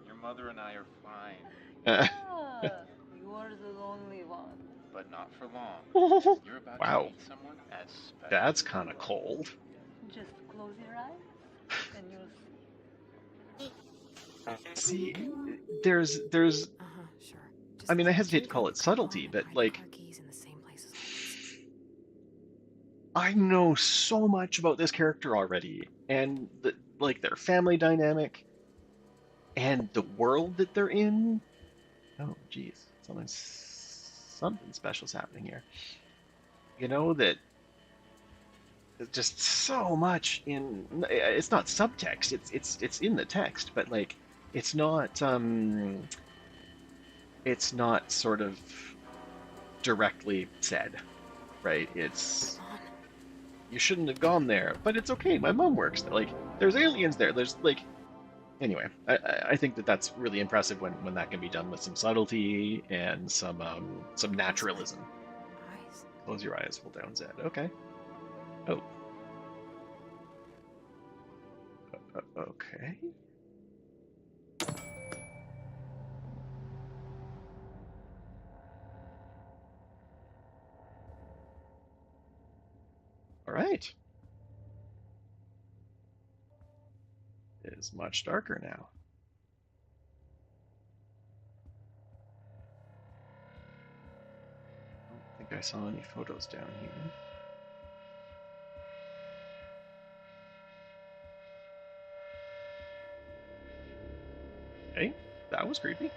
Your mother and I are fine. Ah, you are the only one. But not for long. You're about Wow. to meet someone as special. That's kind of cold. Just close your eyes, and you'll see. See, there's Sure. I mean, I hesitate to call it subtlety, but like, Car keys in the same place as always. I know so much about this character already, and like their family dynamic, and the world that they're in. Oh, geez, something special's happening here. You know that. There's just so much in. It's not subtext. It's in the text, but like, it's not. It's not sort of directly said, right? It's Come on. you shouldn't have gone there, but it's okay. My mom works there. Like, there's aliens there. There's like, anyway. I think that's really impressive when that can be done with some subtlety and some naturalism. Eyes. Close your eyes. Hold down Z. Okay. Oh. Okay. All right. It is much darker now. I don't think I saw any photos down here. Hey, that was creepy.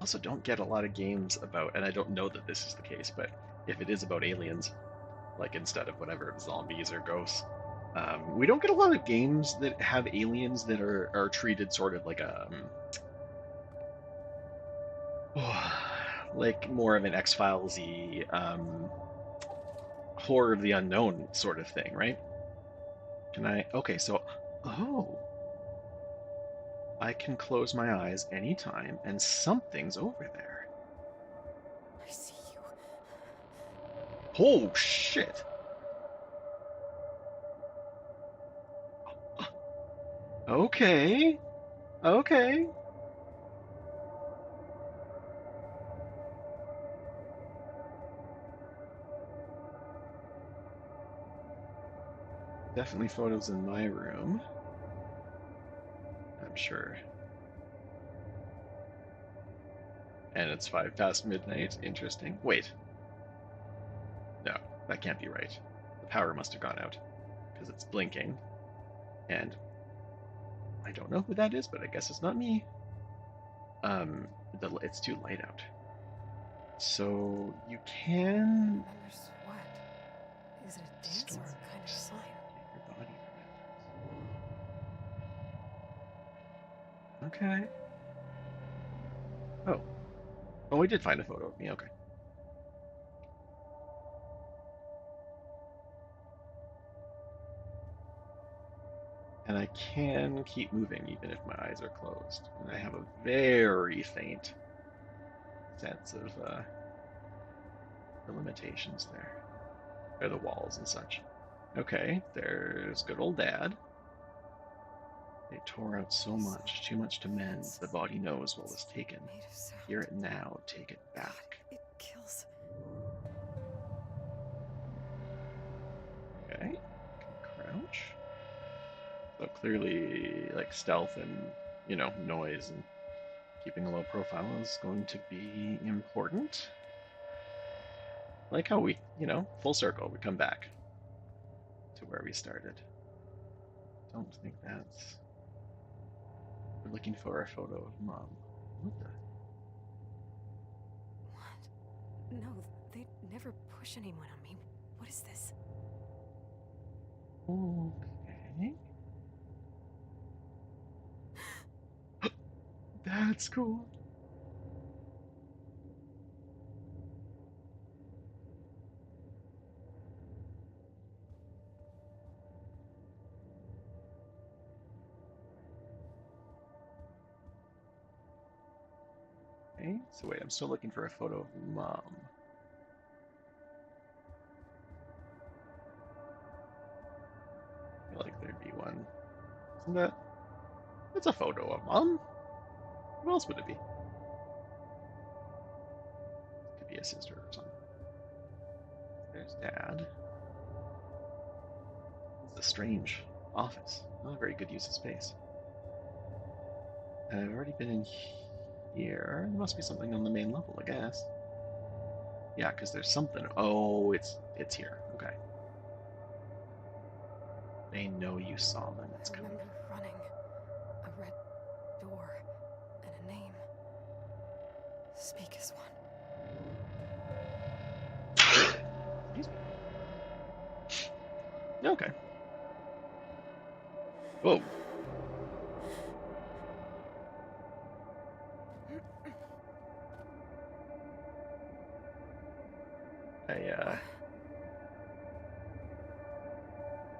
Also don't get a lot of games about, and I don't know that this is the case, but if it is about aliens, like instead of whatever, zombies or ghosts, we don't get a lot of games that have aliens that are treated sort of like a like more of an X-Files-y horror of the unknown sort of thing, right? Can I? Okay, so I can close my eyes anytime, and something's over there. I see you. Oh shit! Okay, okay. Definitely photos in my room. I'm sure. And it's 5 past midnight. Interesting. Wait. No, that can't be right. The power must have gone out because it's blinking. And I don't know who that is, but I guess it's not me. It's too light out. So you can Remembers what? Is it a dance or store a kind of sign? your body remembers. Okay. Oh. Oh, we did find a photo of me. Okay. And I can keep moving even if my eyes are closed. And I have a very faint sense of the limitations there. Or the walls and such. Okay, there's good old Dad. They tore out so much, too much to mend. The body knows what was taken. Made of sound. Hear it now, take it God, back. it kills. Okay, crouch. So clearly, like stealth and, noise and keeping a low profile is going to be important. Like how we, full circle, we come back to where we started. Don't think that's... We're looking for a photo of Mom. What the? What? No, they'd never push anyone on me. What is this? Okay. That's cool. Okay, so wait, I'm still looking for a photo of Mom. I feel like there'd be one. Isn't that? It's a photo of Mom. Who else would it be? Could be a sister or something. There's Dad. It's a strange office. Not a very good use of space. I've already been in here. There must be something on the main level, I guess. Yeah, because there's something. Oh, it's here. Okay. They know you saw them. It's I coming. remember running. A red door and a name. Speak as one. Excuse me. Okay. Whoa.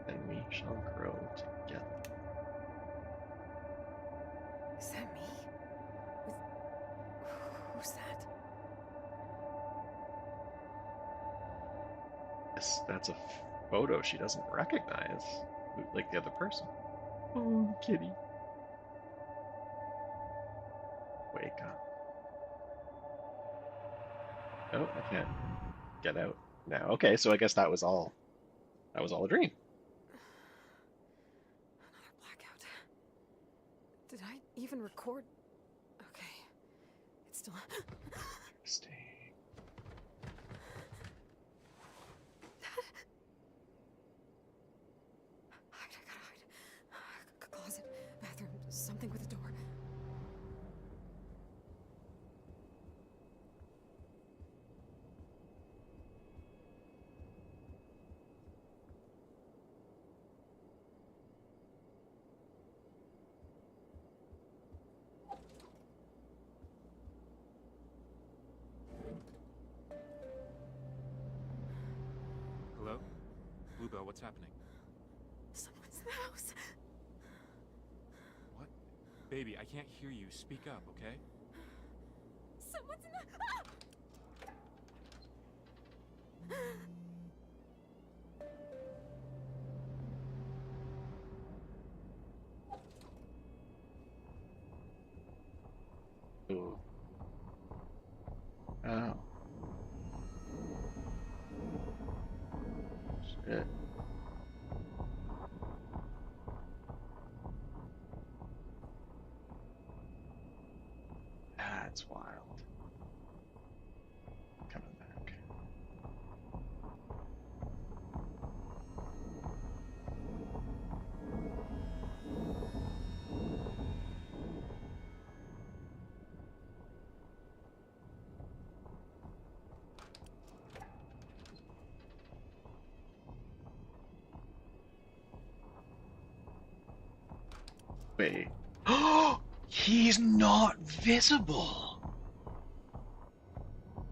Then we shall grow together. Is that me? Who's that? Yes, that's a photo she doesn't recognize, like the other person. Oh, kitty. Wake up. Oh, I can't get out now. Okay, so I guess that was all. That was all a dream. Another blackout. Did I even record? Okay. It's still. Interesting. Hide, I gotta hide. Closet, bathroom, something with a door. Hello? Bluebell, what's happening? Someone's in the house. What? Baby, I can't hear you. Speak up, okay? Someone's in the. Ooh. Oh. Shit. That's wild. Coming back. Wait. Oh, he's not visible.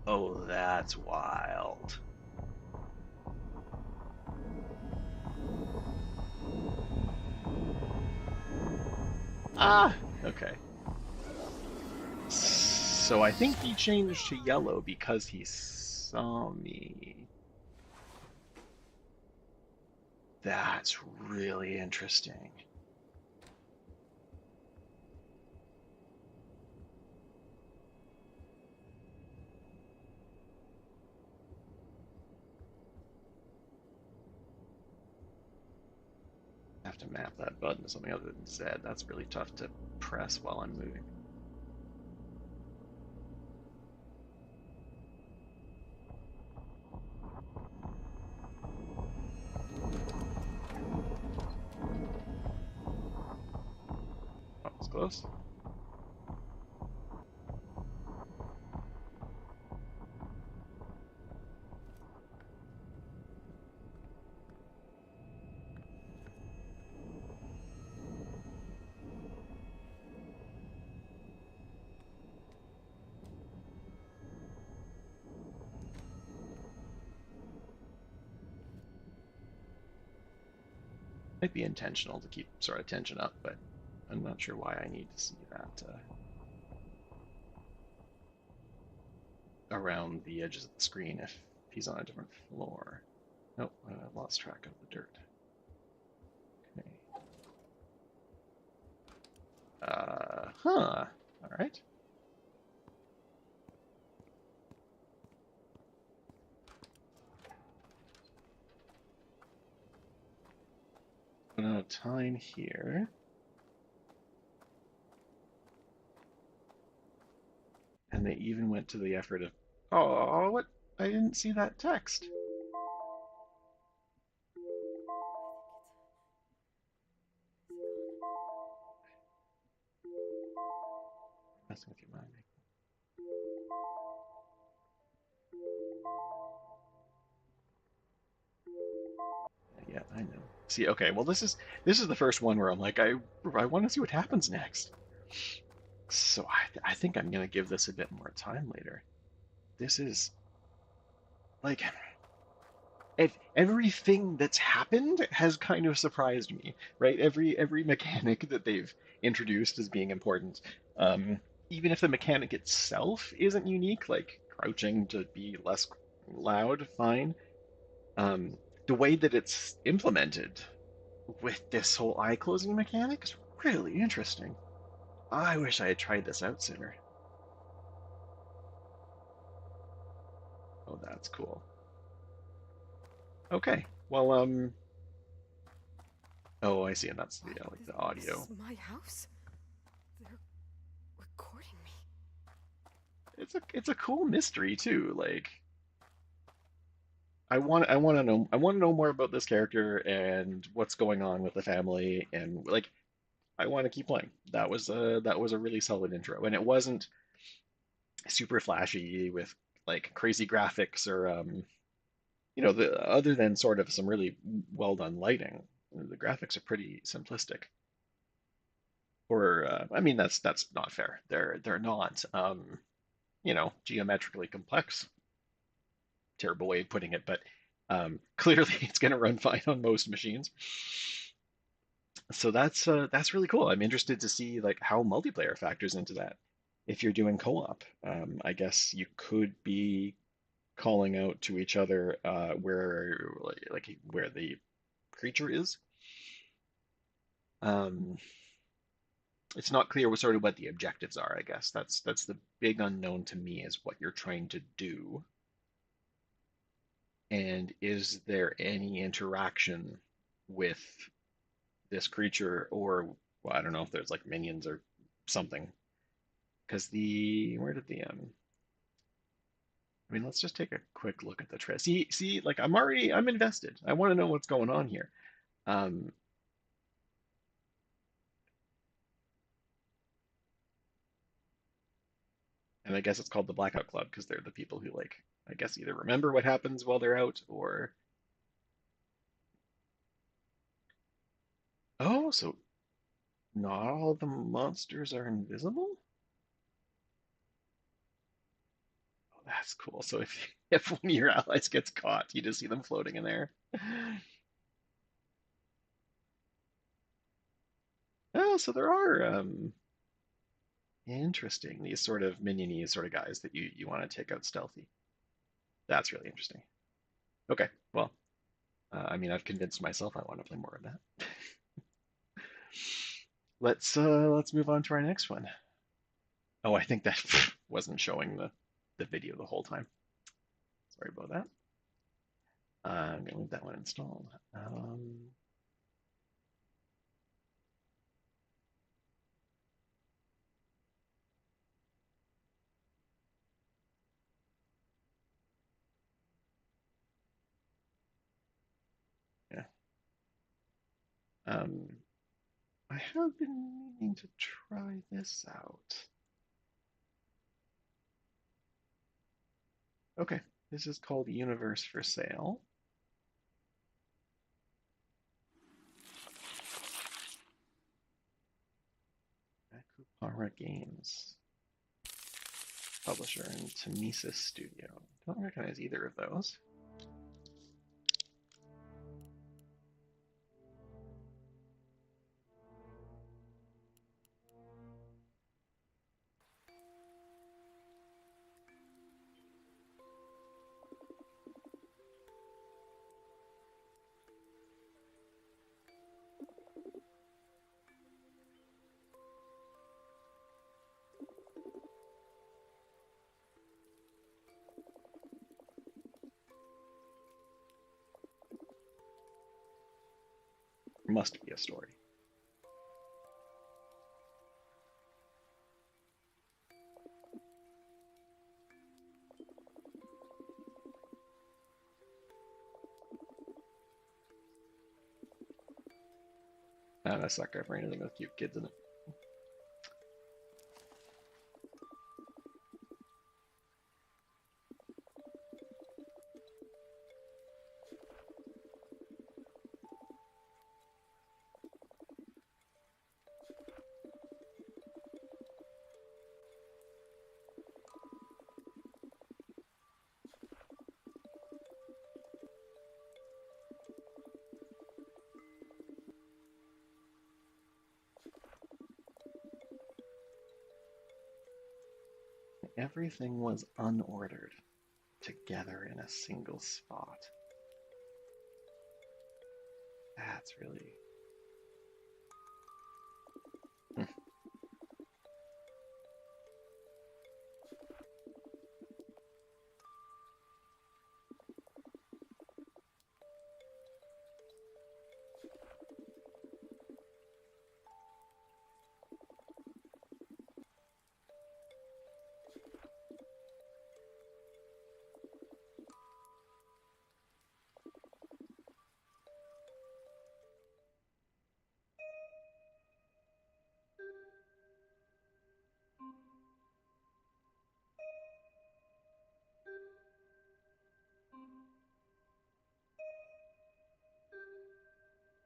Oh, that's wild. Ah, okay. So I think he changed to yellow because he saw me. That's really interesting. I have to map that button to something other than Z. That's really tough to press while I'm moving. Oh, it's close. Might be intentional to keep sort of tension up, but I'm not sure why I need to see that around the edges of the screen if he's on a different floor. Nope, I lost track of the dirt. Okay. All right. Run out of time here. And they even went to the effort of, oh, what? I didn't see that text. Messing with your mind. Yeah, I know. See, okay, well this is the first one where I'm like, I want to see what happens next. So I think I'm gonna give this a bit more time later. This is like if everything that's happened has kind of surprised me, right? Every mechanic that they've introduced as being important, um, even if the mechanic itself isn't unique, like crouching to be less loud, fine. Um, the way that it's implemented with this whole eye closing mechanic is really interesting. I wish I had tried this out sooner. Oh, that's cool. Okay. Well, oh, I see, and that's the like the This audio. is my house? They're recording me. It's a cool mystery too. Like I want to know more about this character and what's going on with the family and like I want to keep playing. That was a really solid intro, and it wasn't super flashy with like crazy graphics or the other than sort of some really well done lighting. The graphics are pretty simplistic. Or I mean that's not fair. They're not geometrically complex. Terrible way of putting it, but clearly it's going to run fine on most machines. So that's really cool. I'm interested to see like how multiplayer factors into that. If you're doing co-op, I guess you could be calling out to each other where the creature is. Um, it's not clear what the objectives are. I guess that's the big unknown to me is what you're trying to do, and is there any interaction with this creature or well, I don't know if there's like minions or something Because where did I mean, let's just take a quick look at the trailer. See, like I'm invested. I want to know what's going on here. Um, and I guess it's called the Blackout Club because they're the people who like, I guess either remember what happens while they're out or, oh, so not all the monsters are invisible? Oh, that's cool. So if if one of your allies gets caught, you just see them floating in there. Oh, so there are interesting these sort of miniony sort of guys that you want to take out stealthy. That's really interesting. Okay, well, I mean, I've convinced myself I want to play more of that. Let's move on to our next one. Oh, I think that wasn't showing the video the whole time. Sorry about that. I'm gonna leave that one installed. Yeah. I have been meaning to try this out. Okay, this is called Universe for Sale. Akupara Games, publisher, and Tamesis Studio. Don't recognize either of those. Must be a story. I'm a sucker for anything with cute kids in it. Everything was unordered, together in a single spot. That's really...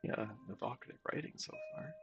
Yeah, evocative writing so far.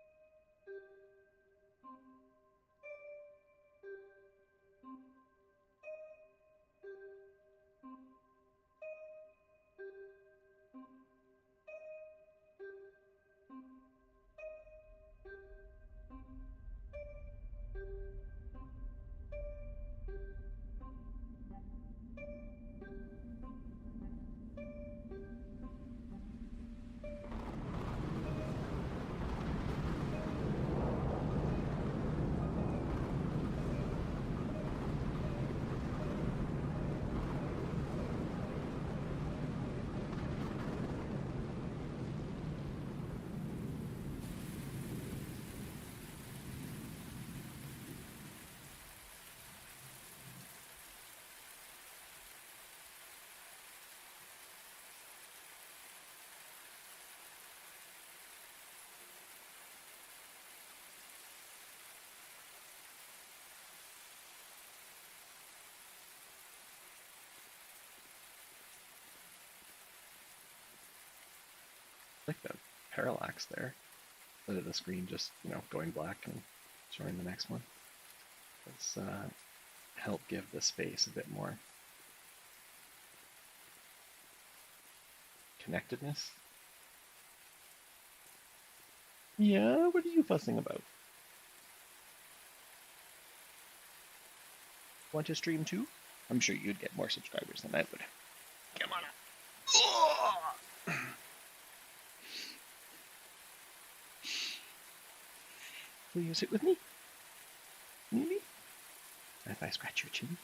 Like the parallax there. Instead of the screen just, going black and showing the next one. Let's help give the space a bit more connectedness. Yeah, what are you fussing about? Want to stream too? I'm sure you'd get more subscribers than I would. Come on. Will you sit with me? Maybe? If I scratch your chin?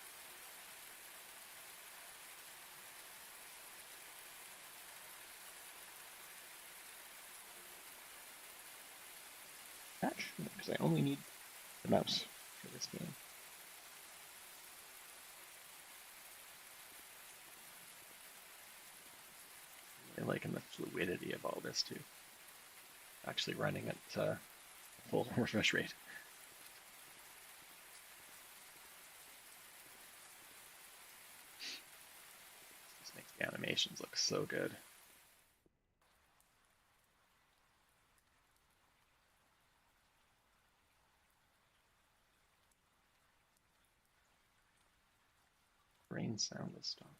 Scratch? Because I only need the mouse for this game. I'm liking the fluidity of all this too. Actually running at full refresh rate. This makes the animations look so good. Rain sound has stopped.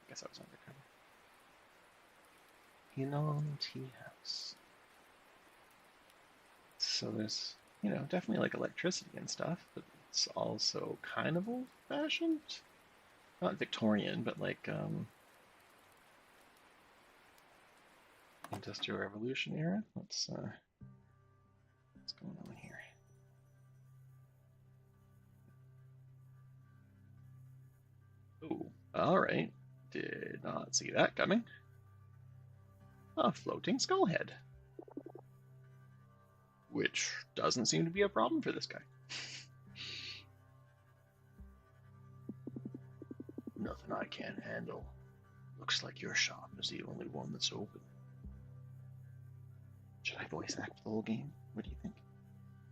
I guess I was undercover. Hinon Tea House. So there's, definitely like electricity and stuff, but it's also kind of old-fashioned. Not Victorian, but like Industrial Revolution era. What's going on here? Oh, all right. Did not see that coming. A floating skull head. Which doesn't seem to be a problem for this guy. Nothing I can't handle. Looks like your shop is the only one that's open. Should I voice act the whole game? What do you think?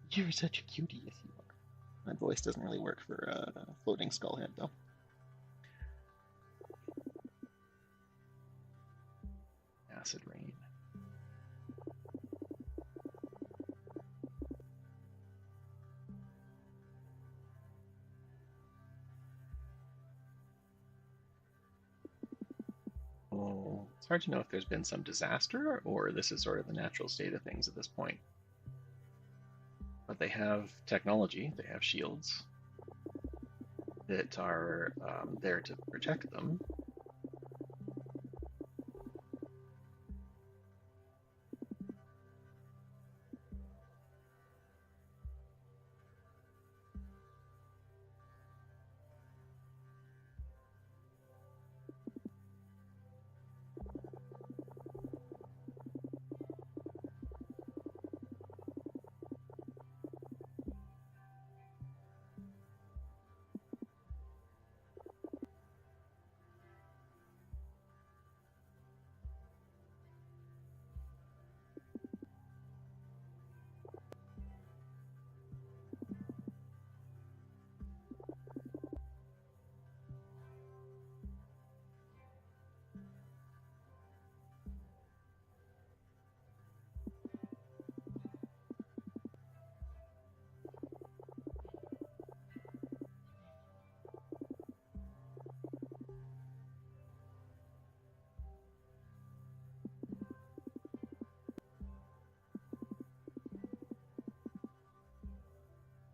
You're such a cutie, yes you are. My voice doesn't really work for a floating skull head, though. Acid rain. Oh, it's hard to know if there's been some disaster or this is sort of the natural state of things at this point. But they have technology, they have shields that are there to protect them.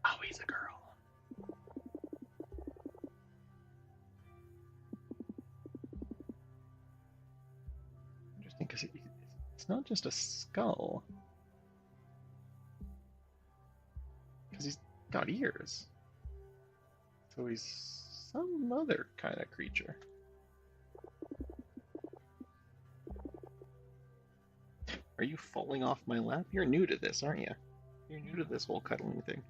Oh, he's a girl. Interesting, because it's not just a skull. Because he's got ears. So he's some other kind of creature. Are you falling off my lap? You're new to this, aren't you? You're new to this whole cuddling thing.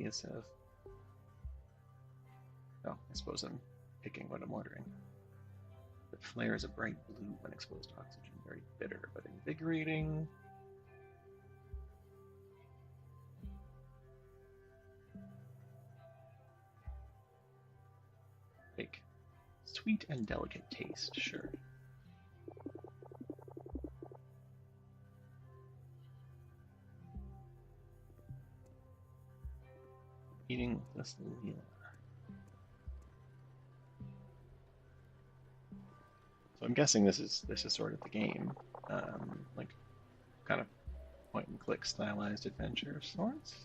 these have... Oh, I suppose I'm picking what I'm ordering. The flare is a bright blue when exposed to oxygen. Very bitter, but invigorating. Like, sweet and delicate taste, sure. Eating this Leela. So I'm guessing this is sort of the game, like kind of point and click stylized adventure of sorts.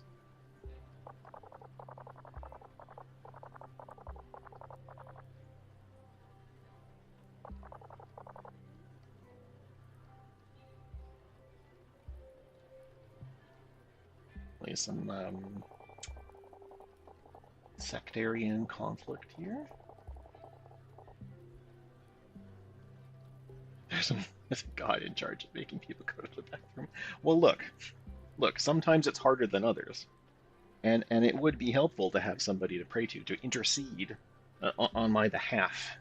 At least some sectarian conflict here. There's a god in charge of making people go to the bathroom. Well, look. Sometimes it's harder than others, and it would be helpful to have somebody to pray to intercede on my behalf.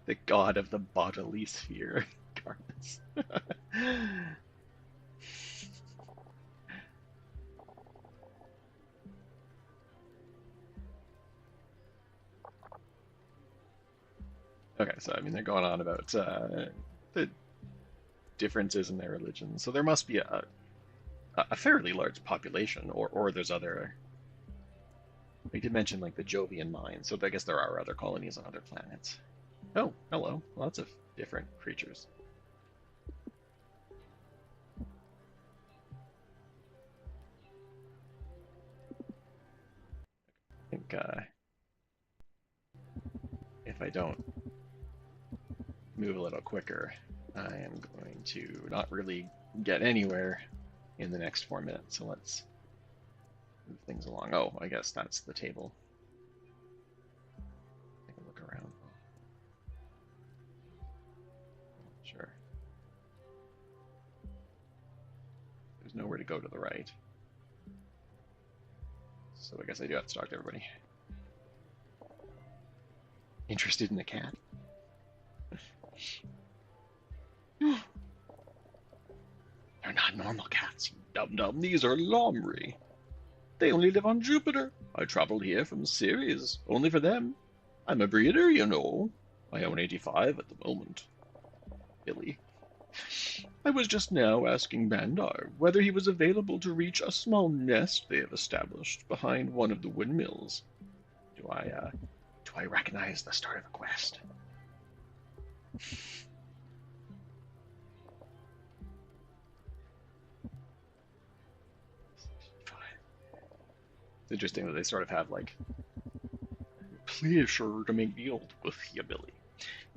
The god of the bodily sphere, Garmus. Okay, so I mean they're going on about the differences in their religion. So there must be a fairly large population, or there's other. We did mention like the Jovian mine, so I guess there are other colonies on other planets. Oh, hello, lots of different creatures. I think if I don't move a little quicker, I am going to not really get anywhere in the next 4 minutes. So let's move things along. Oh, I guess that's the table. Take a look around. Sure. There's nowhere to go to the right. So I guess I do have to talk to everybody. Interested in a cat? They're not normal cats, you dum-dum. These are Lomri. They only live on Jupiter. I traveled here from Ceres, only for them. I'm a breeder, you know. I own 85 at the moment. Billy. I was just now asking Bandar whether he was available to reach a small nest they have established behind one of the windmills. Do I recognize the start of a quest? It's interesting that they sort of have like pleasure to make deals with you, Billy.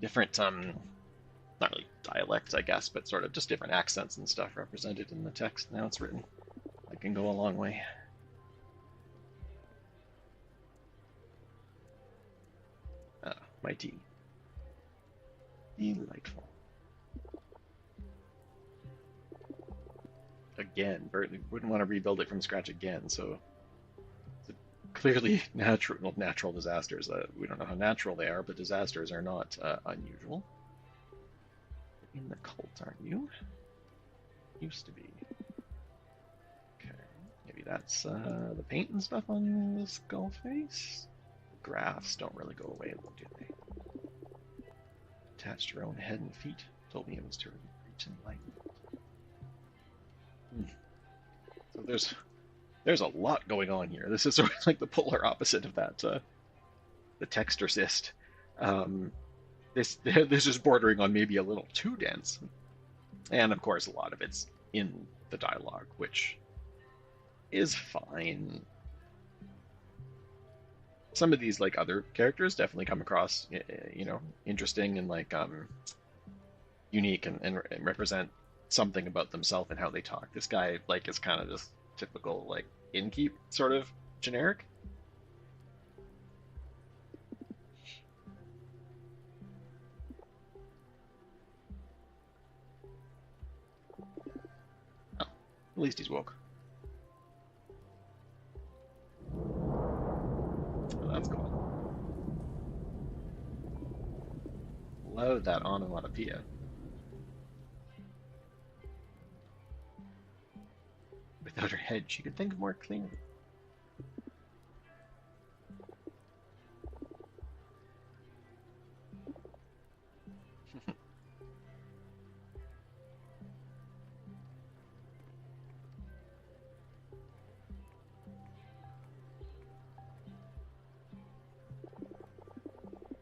Different not really dialects, I guess, but sort of just different accents and stuff represented in the text. Now it's written. That can go a long way. My tea. Delightful. Again, Bert wouldn't want to rebuild it from scratch again, so it's clearly natural disasters. We don't know how natural they are, but disasters are not unusual. In the cult, aren't you? Used to be. Okay, maybe that's the paint and stuff on the skull face. The graphs don't really go away, do they? Attached to your own head and feet. Told me it was to reach enlightenment. So there's a lot going on here. This is sort of like the polar opposite of that the Textorcist. This is bordering on maybe a little too dense. And of course a lot of it's in the dialogue, which is fine. Some of these like other characters definitely come across, you know, interesting and like unique and represent something about themselves and how they talk. This guy like is kind of just typical like innkeep sort of generic. least he's woke. Oh, that's cool. Love that onomatopoeia. Without her head, she could think more clearly.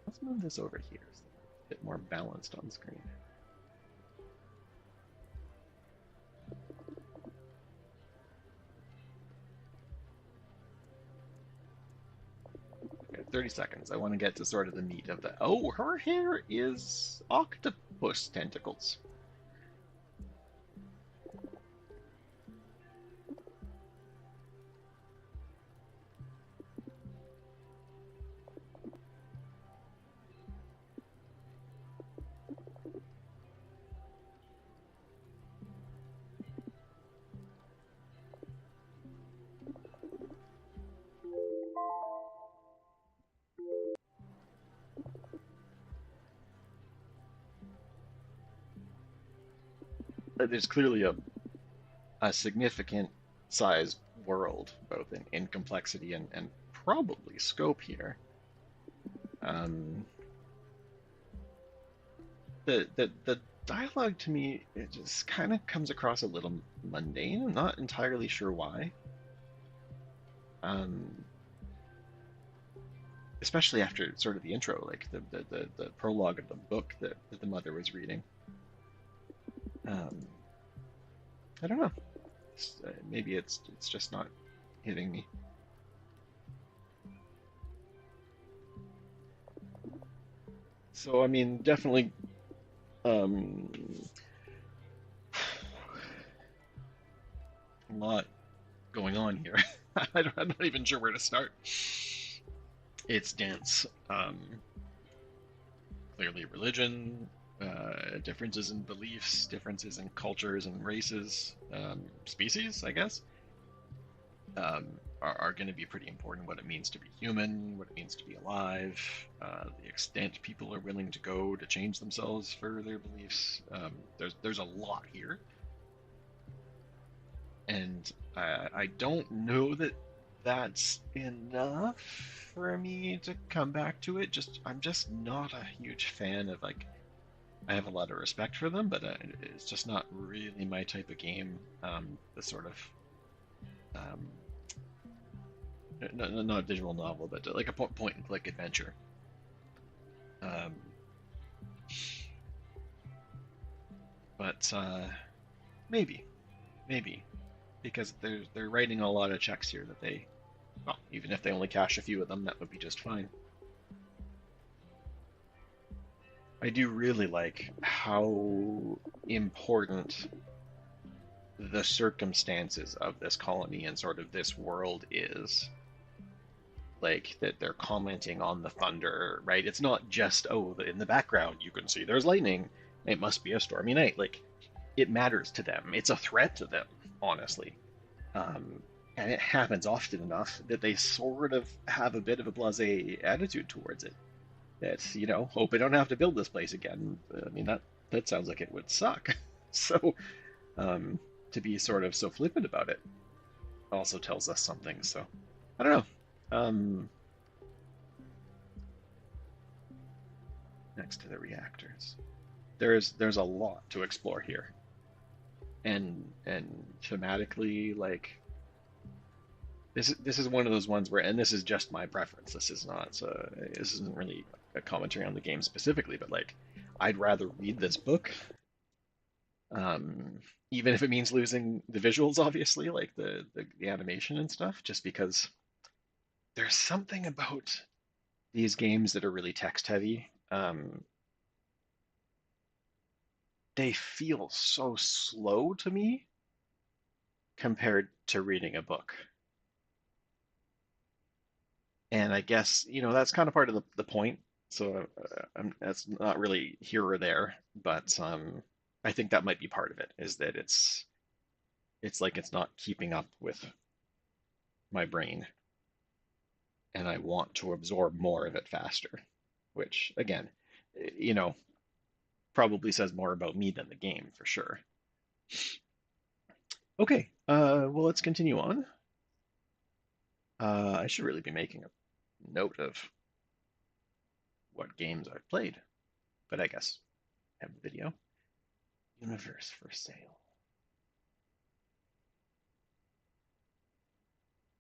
Let's move this over here so it's a bit more balanced on screen. Okay, 30 seconds. I want to get to sort of the meat of the. Oh, her hair is octopus tentacles. There's clearly a significant sized world, both in complexity and probably scope here. Um, the dialogue to me, it just kind of comes across a little mundane. I'm not entirely sure why. Especially after sort of the intro, like the prologue of the book that the mother was reading. I don't know. Maybe it's just not hitting me. So I mean, definitely, um, a lot going on here. I'm not even sure where to start. It's dense. Clearly, religion, differences in beliefs, differences in cultures and races, species, I guess, are going to be pretty important. What it means to be human, what it means to be alive, the extent people are willing to go to change themselves for their beliefs. There's a lot here, and I don't know that that's enough for me to come back to it. I'm just not a huge fan of, like, I have a lot of respect for them, but it's just not really my type of game. The sort of not a visual novel, but like a point and click adventure. But maybe because they're writing a lot of checks here that they, well, even if they only cash a few of them, that would be just fine. I do really like how important the circumstances of this colony and sort of this world is. Like, that they're commenting on the thunder, right? It's not just, oh, in the background you can see there's lightning. It must be a stormy night. Like, it matters to them. It's a threat to them, honestly. And it happens often enough that they sort of have a bit of a blasé attitude towards it. That, hope I don't have to build this place again. I mean, that sounds like it would suck. So, to be sort of so flippant about it also tells us something. So, I don't know. Next to the reactors, there's a lot to explore here, and thematically, like, this is one of those ones where, and this is just my preference. This isn't really a commentary on the game specifically, but like, I'd rather read this book, even if it means losing the visuals, obviously, like the animation and stuff, just because there's something about these games that are really text heavy. They feel so slow to me compared to reading a book. And I guess, that's kind of part of the point. So that's not really here or there, but I think that might be part of it, is that it's it's like it's not keeping up with my brain, and I want to absorb more of it faster, which again, probably says more about me than the game for sure. Okay, well, let's continue on. I should really be making a note of what games I've played, but I guess I have the video. Universe for sale.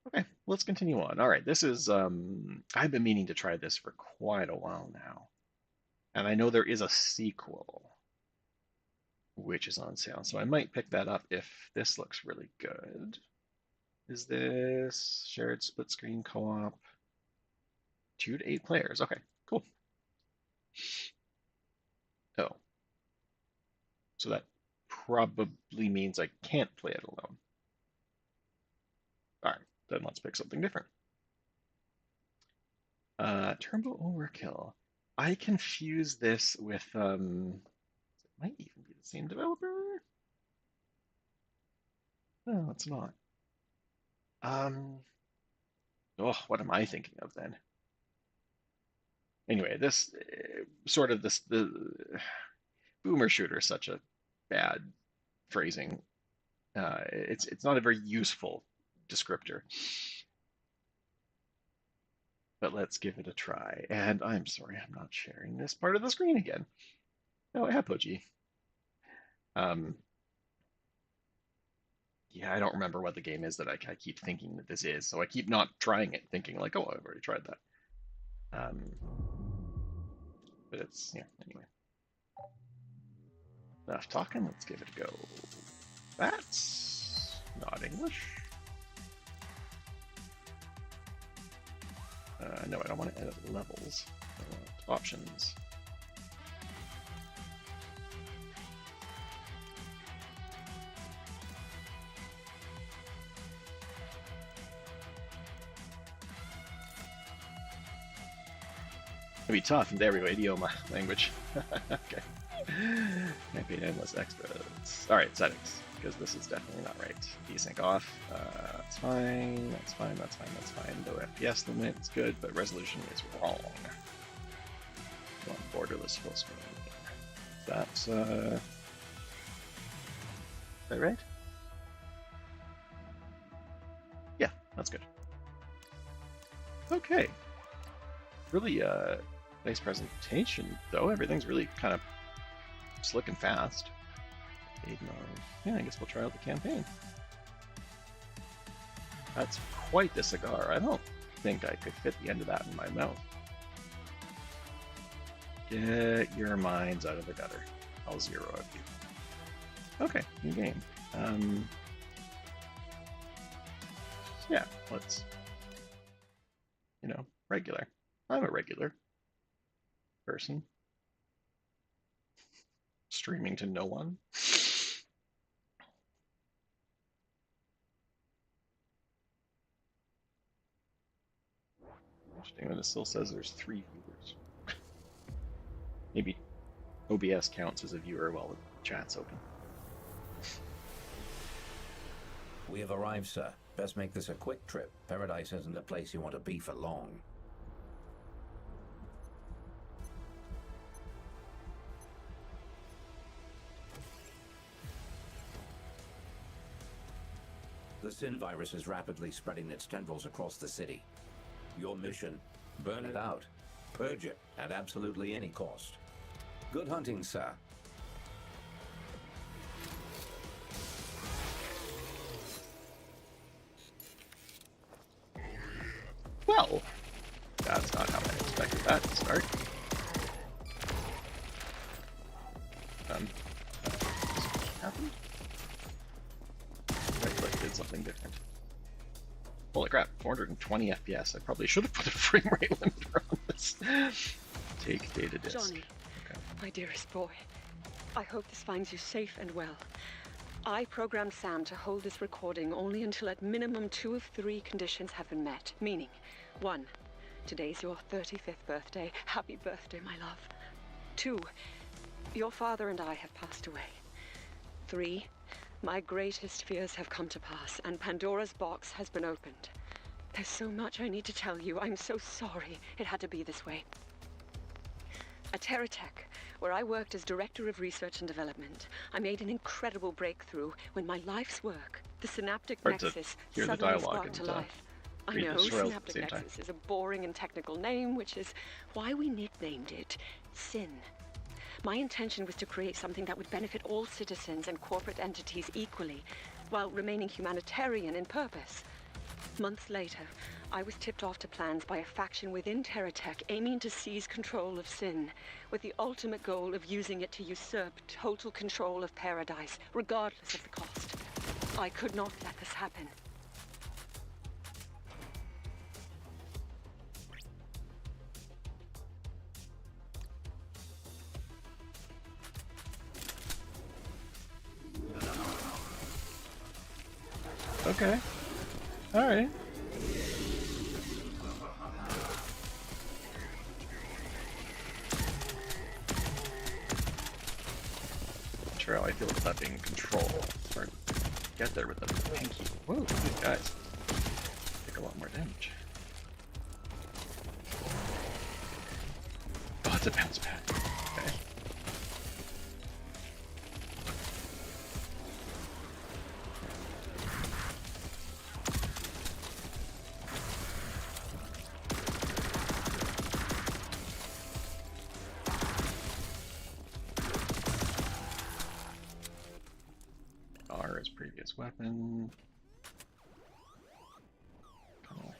Okay, let's continue on. All right, this is, I've been meaning to try this for quite a while now. And I know there is a sequel, which is on sale, so I might pick that up if this looks really good. Is this shared split screen co-op? 2 to 8 players. Okay, cool. Oh. So that probably means I can't play it alone. All right, then let's pick something different. Turnbull Overkill. I confuse this with, it might even be the same developer. No, it's not. Oh, what am I thinking of then? Anyway, this the boomer shooter is such a bad phrasing. It's not a very useful descriptor. But let's give it a try. And I'm sorry, I'm not sharing this part of the screen again. No, apogee. Yeah, I don't remember what the game is that I keep thinking that this is, so I keep not trying it, thinking like, oh, I've already tried that. But it's, yeah, anyway. Enough talking, let's give it a go. That's not English. No, I don't want to edit levels. I want options. It'd be tough. There we go, idioma language. Okay. Campaign endless extras. Alright, settings, because this is definitely not right. Desync off. That's fine. That's fine. That's fine. That's fine. No FPS limit. It's good, but resolution is wrong. Want borderless full screen. That's is that right? Yeah, that's good. Okay. Really nice presentation, though. Everything's really kind of slick and fast. Yeah, I guess we'll try out the campaign. That's quite the cigar. I don't think I could fit the end of that in my mouth. Get your minds out of the gutter. I'll zero of you. Okay, new game. Yeah, let's, regular. I'm a regular person. Streaming to no one. Interesting that it still says there's 3 viewers. Maybe OBS counts as a viewer while the chat's open. We have arrived, sir. Best make this a quick trip. Paradise isn't a place you want to be for long. The Sin virus is rapidly spreading its tendrils across the city. Your mission, burn it out. Purge it at absolutely any cost. Good hunting, sir. Well, that's not how I expected that to start. Happened? Right click did something different. Holy crap, 420 FPS. I probably should have put a frame rate limiter on this. Take data disk. Johnny, okay. My dearest boy, I hope this finds you safe and well. I programmed Sam to hold this recording only until at minimum 2 of 3 conditions have been met. Meaning, 1, today's your 35th birthday. Happy birthday, my love. 2, your father and I have passed away. 3, My greatest fears have come to pass, and Pandora's box has been opened. There's so much I need to tell you. I'm so sorry it had to be this way. At TerraTech, where I worked as Director of Research and Development, I made an incredible breakthrough when my life's work, the Synaptic Hard to Nexus, hear the suddenly dialogue sparked to and, life. I read know, the swirls at the Synaptic same time. Nexus is a boring and technical name, which is why we nicknamed it SYN. My intention was to create something that would benefit all citizens and corporate entities equally, while remaining humanitarian in purpose. Months later, I was tipped off to plans by a faction within TerraTech aiming to seize control of SYN, with the ultimate goal of using it to usurp total control of Paradise, regardless of the cost. I could not let this happen. Okay. Alright. Not sure how I feel about that being control. It's hard to get there with the pinky. Whoa, these guys take a lot more damage. Oh, it's a bounce pad. Okay. R is previous weapon. Oh.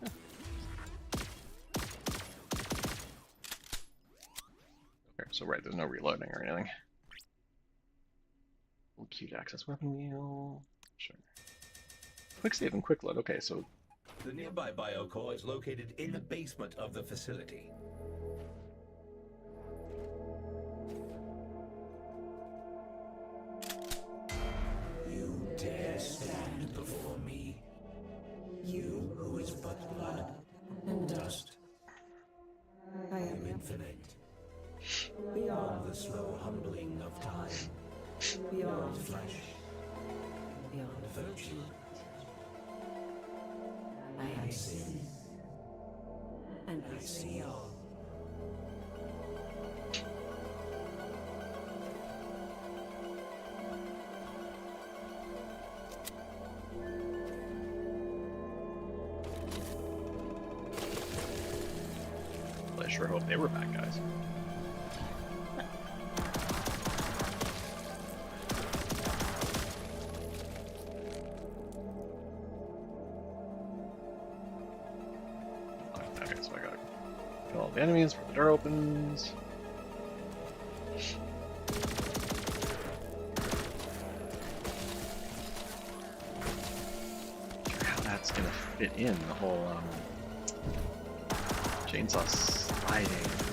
Yeah. Okay, so right, there's no reloading or anything. Q to access weapon wheel. Sure. Quick save and quick load. Okay, so The nearby biocore is located in the basement of the facility. You dare stand before me? You who is but blood and dust. I am infinite. Beyond the slow humbling of time. Beyond flesh. Beyond virtue. I see. And I see all. I sure hope they were bad guys. Okay, so I gotta kill all the enemies before the door opens. How that's gonna fit in the whole chainsaw sliding,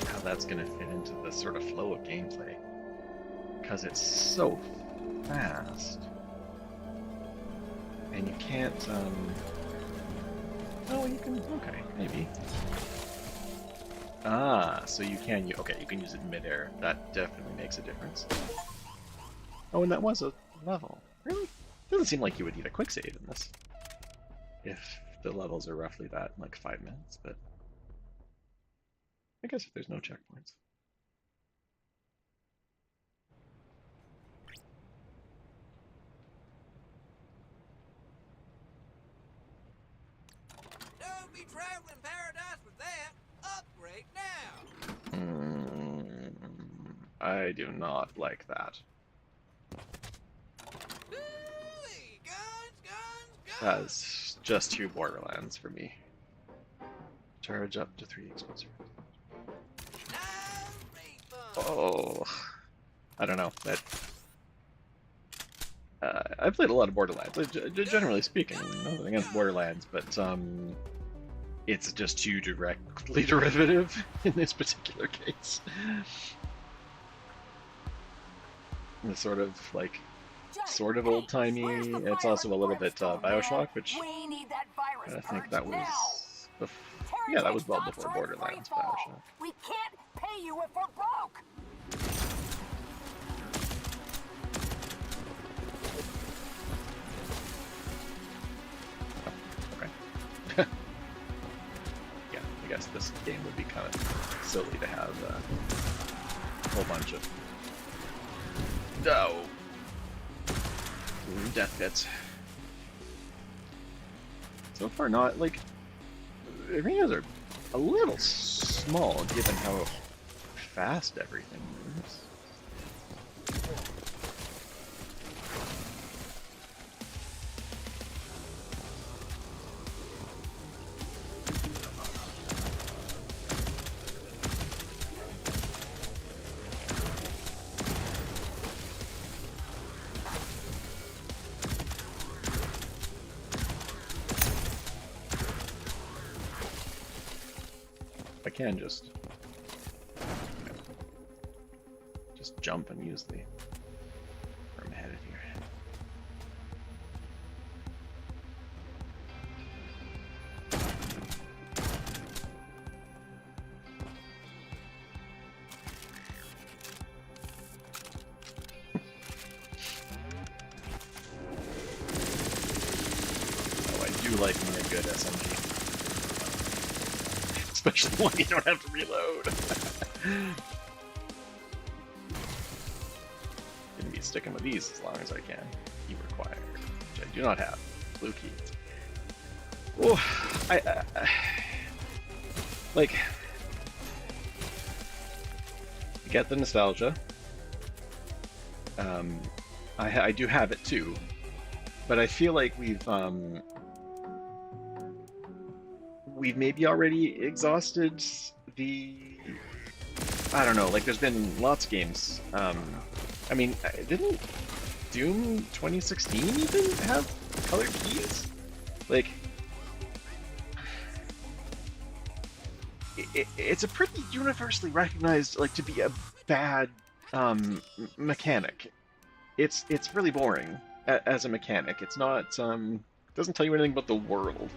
how that's gonna fit into the sort of flow of gameplay. Because it's so fast. And you can't, oh, you can, okay, maybe. Ah, so you can, okay, you can use it in midair. That definitely makes a difference. Oh, and that was a level. Really? Doesn't seem like you would need a quick save in this. If the levels are roughly that, like 5 minutes, but I guess if there's no checkpoints. Don't be traveling paradise with that. Upgrade now. I do not like that. Ooh-wee, guns, guns, guns. That's just too Borderlands for me. Charge up to 3 explosives. Oh, I don't know. That I've played a lot of Borderlands. Generally speaking, nothing against Borderlands, but it's just too directly derivative in this particular case. The sort of like, sort of old timey. It's also a little bit Bioshock, which I think that was, yeah, that was well before Borderlands. Bioshock. We can't pay you if we're broke. guess this game would be kind of silly to have a whole bunch of death bits. So far, not like arenas are a little small given how fast everything moves. I can just jump and use the I'm headed here. Oh, I do like me a good SMG. Especially when you don't have to reload. Gonna be sticking with these as long as I can. Key required, which I do not have. Blue key. Oh, I like. I get the nostalgia. I do have it too, but I feel like we've maybe already exhausted the, I don't know, like there's been lots of games. I mean, didn't Doom 2016 even have colored keys? Like, it's a pretty universally recognized, like, to be a bad mechanic. It's really boring as a mechanic. It's not, doesn't tell you anything about the world.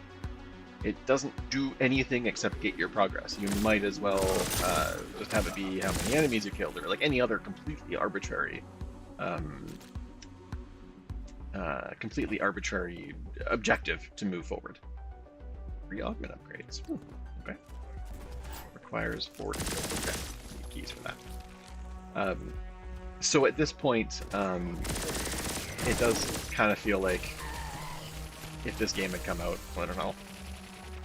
It doesn't do anything except get your progress. You might as well just have it be how many enemies you killed, or like any other completely arbitrary objective to move forward. Free augment upgrades. Ooh, okay. Requires 4 keys for that. So at this point, it does kind of feel like if this game had come out, I don't know,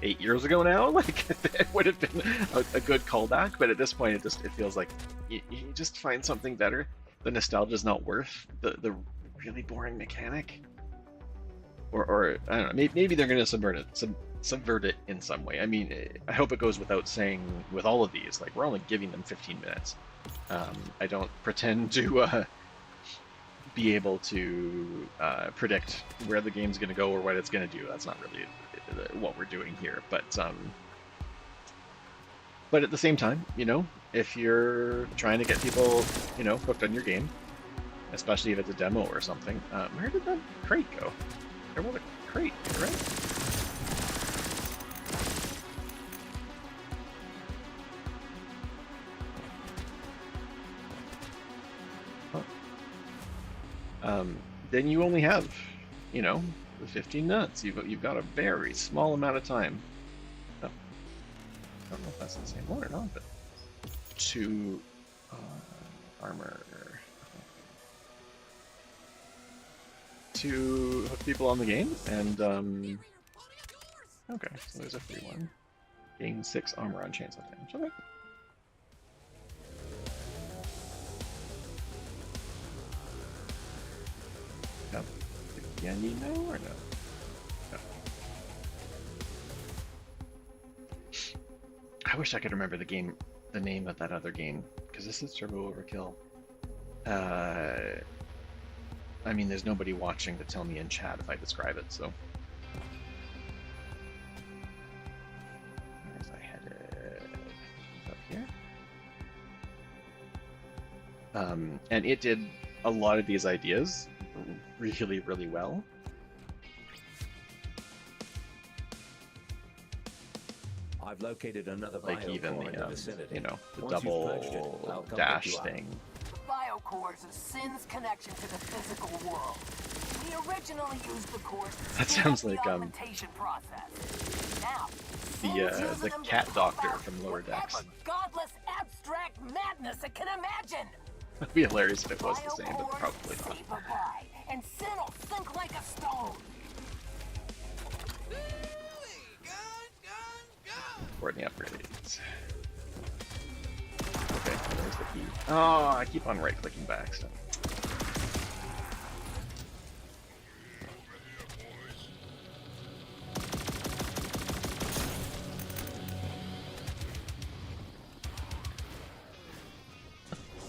8 years ago now, like it would have been a good callback. But at this point, it feels like you just find something better. The nostalgia is not worth the really boring mechanic, or I don't know. Maybe they're going to subvert it in some way. I mean, I hope it goes without saying with all of these. Like, we're only giving them 15 minutes. I don't pretend to be able to predict where the game's going to go or what it's going to do. That's not really what we're doing here. But at the same time, you know, if you're trying to get people, you know, hooked on your game, especially if it's a demo or something, where did that crate go? There was a crate, right? Then you only have, you know, the 15 minutes. You've got a very small amount of time. Oh, I don't know if that's the same one or not, but 2 armor to hook people on the game, and okay, so there's a free one. Gain 6 armor on chainsaw damage. Okay. Yeah, you know or no? No. I wish I could remember the name of that other game, because this is Turbo Overkill. I mean, there's nobody watching to tell me in chat if I describe it, so. Where's I headed? Up here? And it did a lot of these ideas really, really well. I've located another like even in the vicinity. you know, the Once you've purged it, double I'll come dash pick you up. The thing. biocore is a Sin's connection to the physical world. We originally used the core to That speed sounds up like the augmentation process. Now, the cat doctor from Lower Decks. Godless abstract madness I can imagine. It'd be hilarious if it was the same, but probably not. And sin will sink like a stone. For the upgrades. Okay, there's the key. Oh, I keep on right-clicking back, so.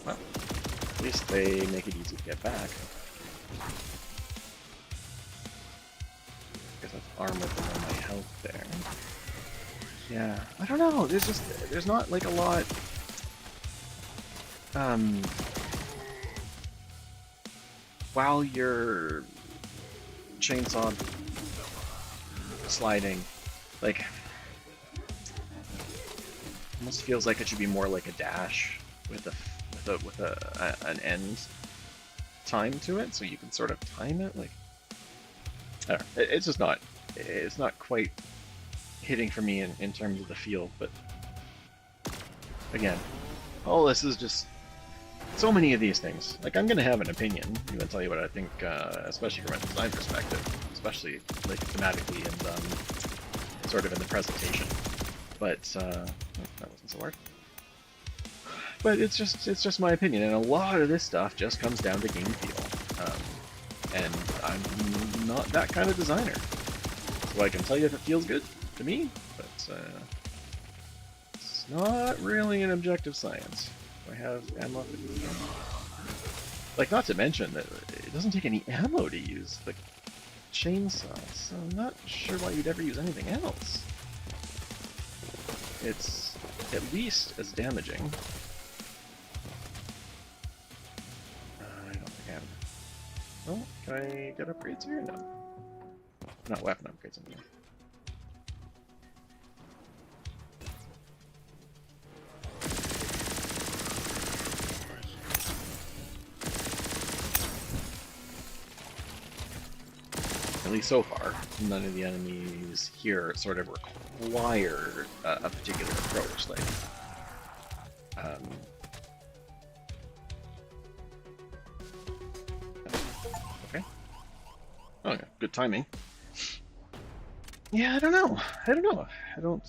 Well, at least they make it easy to get back. Guess that's armor below my health there. Yeah, I don't know. There's not like a lot. While you're chainsaw sliding, like, almost feels like it should be more like a dash with an end time to it, so you can sort of time it. Like, I don't know. It's just not. It's not quite hitting for me in terms of the feel, but again, all this is just so many of these things. Like, I'm gonna have an opinion. I'm gonna tell you what I think, especially from a design perspective, especially like thematically and sort of in the presentation. But that wasn't so hard. But it's just my opinion, and a lot of this stuff just comes down to game feel. And I'm not that kind of designer, so I can tell you if it feels good to me, but it's not really an objective science. Do I have ammo? Like, not to mention that it doesn't take any ammo to use the chainsaw, so I'm not sure why you'd ever use anything else. It's at least as damaging. I don't think I have. Oh, can I get upgrades here? No. Not weapon upgrades in here. At least so far, none of the enemies here sort of require a particular approach. Like, okay. Oh, yeah, good timing. Yeah, I don't know. I don't.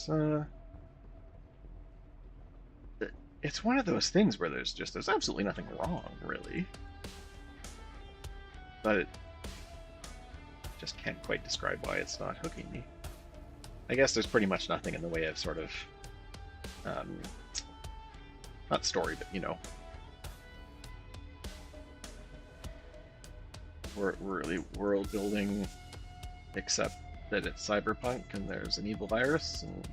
It's one of those things where there's absolutely nothing wrong, really. But it just can't quite describe why it's not hooking me. I guess there's pretty much nothing in the way of sort of, not story, but, you know, really world building, except that it's cyberpunk and there's an evil virus, and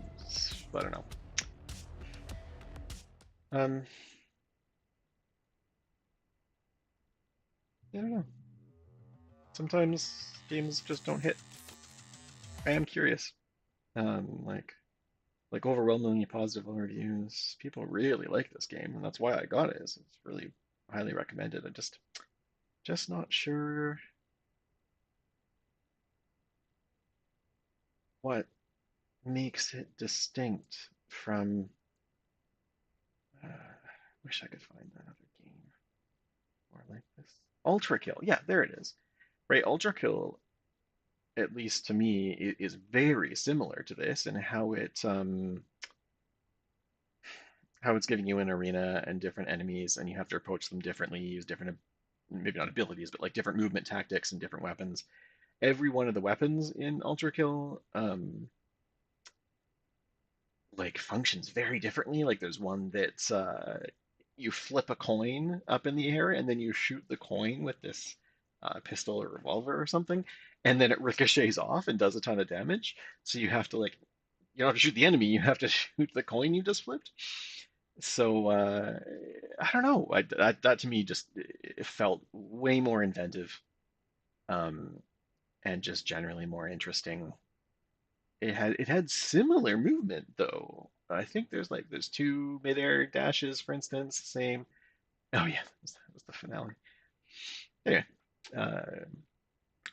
I don't know. I don't know. Sometimes games just don't hit. I am curious. Like overwhelmingly positive reviews. People really like this game, and that's why I got it. It's really highly recommended. I just not sure what makes it distinct from. Wish I could find that other game more like this. Ultra Kill. Yeah, there it is. Right, Ultra Kill, at least to me, is very similar to this in how it's giving you an arena and different enemies, and you have to approach them differently, use different, maybe not abilities, but like different movement tactics and different weapons. Every one of the weapons in Ultra Kill like functions very differently. Like, there's one that's you flip a coin up in the air and then you shoot the coin with this pistol or revolver or something, and then it ricochets off and does a ton of damage. So you have to, like, you don't have to shoot the enemy, you have to shoot the coin you just flipped. So I don't know. That to me just, it felt way more inventive, and just generally more interesting. It had similar movement though. I think there's two mid-air dashes, for instance. Same. Oh yeah, that was the finale. Anyway,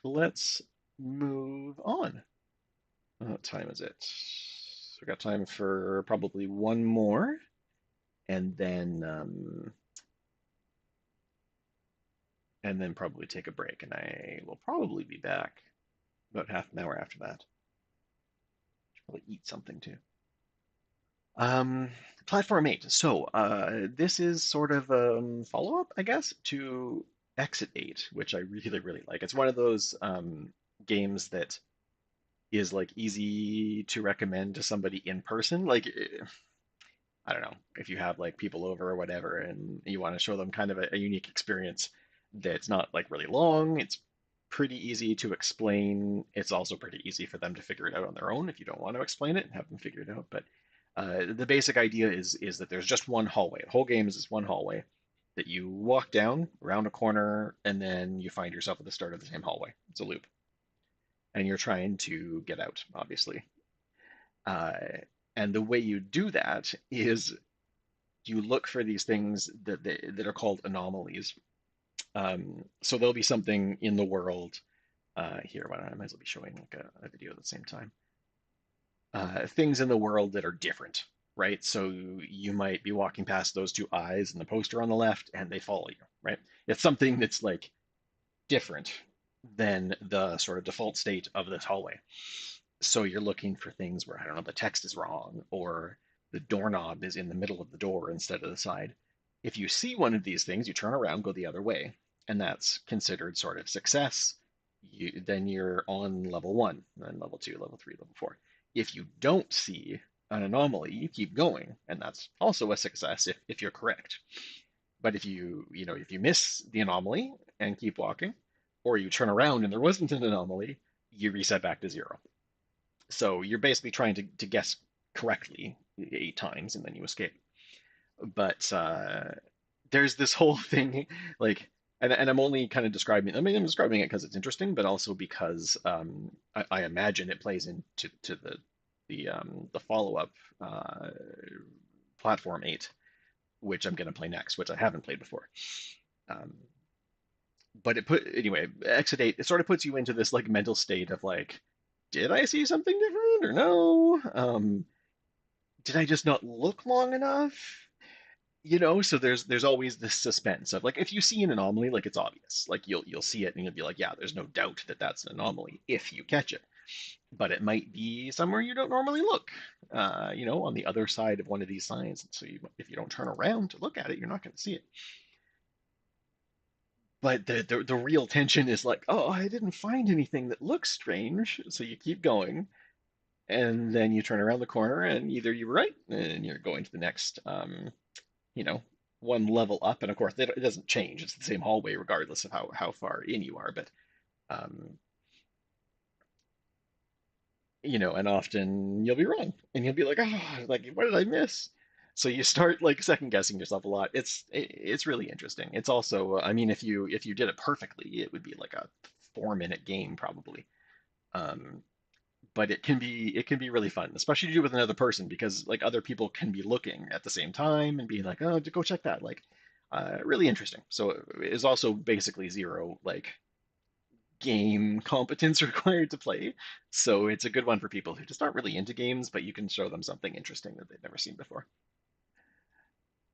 let's move on. What time is it? we got time for probably one more, and then probably take a break, and I will probably be back about half an hour after that. Should probably eat something too. Platform 8. So, this is sort of a follow-up, I guess, to Exit 8, which I really, really like. It's one of those games that is like easy to recommend to somebody in person. Like, I don't know, if you have like people over or whatever, and you want to show them kind of a unique experience that's not like really long. It's pretty easy to explain. It's also pretty easy for them to figure it out on their own if you don't want to explain it and have them figure it out. But the basic idea is that there's just one hallway. The whole game is this one hallway that you walk down around a corner, and then you find yourself at the start of the same hallway. It's a loop, and you're trying to get out, obviously. And the way you do that is you look for these things that are called anomalies. So there'll be something in the world here. I might as well be showing like a video at the same time. Things in the world that are different, right? So you might be walking past those two eyes and the poster on the left, and they follow you, right? It's something that's like different than the sort of default state of this hallway. So you're looking for things where, I don't know, the text is wrong, or the doorknob is in the middle of the door instead of the side. If you see one of these things, you turn around, go the other way, and that's considered sort of success. Then you're on level 1, then level 2, level 3, level 4. If you don't see an anomaly, you keep going, and that's also a success if you're correct. But if you miss the anomaly and keep walking, or you turn around and there wasn't an anomaly, you reset back to 0. So you're basically trying to guess correctly 8 times, and then you escape. But there's this whole thing, like, and I'm only kind of describing. I mean, I'm describing it because it's interesting, but also because I imagine it plays into the follow-up Platform 8, which I'm going to play next, which I haven't played before. But anyway, Exit 8, it sort of puts you into this like mental state of like, did I see something different or no? Did I just not look long enough? So there's always this suspense of like, if you see an anomaly, like it's obvious, like you'll see it and you'll be like, yeah, there's no doubt that that's an anomaly if you catch it. But it might be somewhere you don't normally look, on the other side of one of these signs. So if you don't turn around to look at it, you're not going to see it. But the real tension is like, oh, I didn't find anything that looks strange. So you keep going, and then you turn around the corner, and either you're right, and you're going to the next, one level up. And of course, it doesn't change. It's the same hallway regardless of how far in you are. But, and often you'll be wrong, and you'll be like, oh, like, what did I miss? So you start like second guessing yourself a lot. It's really interesting. It's also, I mean, if you did it perfectly, it would be like a 4-minute game probably. But it can be really fun, especially to do with another person, because like other people can be looking at the same time and be like, oh, go check that. Like, really interesting. So it's also basically 0 like game competence required to play. So it's a good one for people who just aren't really into games, but you can show them something interesting that they've never seen before.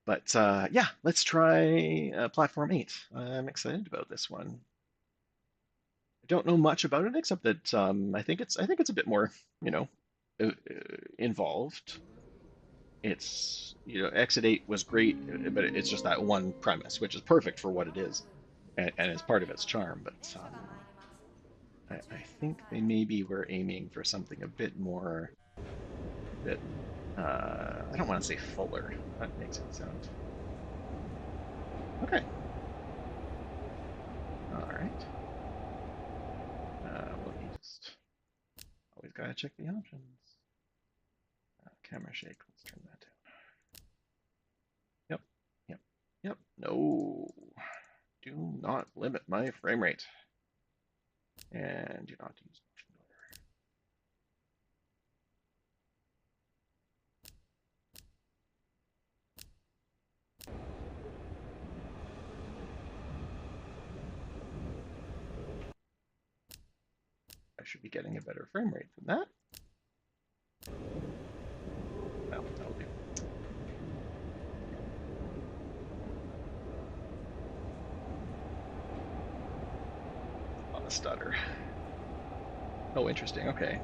But yeah, let's try Platform 8. I'm excited about this one. I don't know much about it except that I think it's a bit more, involved. It's Exit 8 was great, but it's just that one premise, which is perfect for what it is, and it's part of its charm. But I think they maybe were aiming for something a bit more that. I don't want to say fuller. That makes it sound. Okay. All right. Let me just. Always gotta check the options. Camera shake. Let's turn that down. Yep. No. Do not limit my frame rate. And do not use. I should be getting a better frame rate than that. a stutter. Oh, interesting. Okay.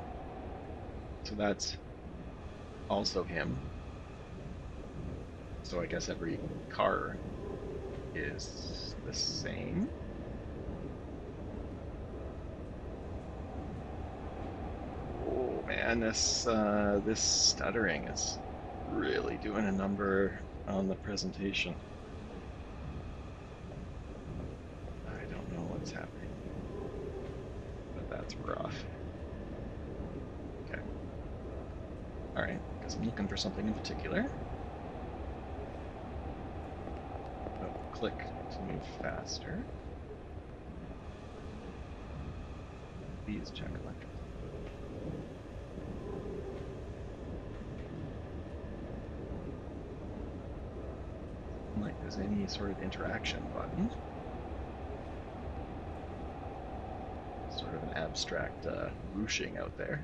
So that's also him. So I guess every car is the same. Oh man, this stuttering is really doing a number on the presentation. I don't know what's happening, but that's rough. Okay. All right, because I'm looking for something in particular. Oh, click to move faster. Please check electric. Like there's any sort of interaction button. Sort of an abstract whooshing out there.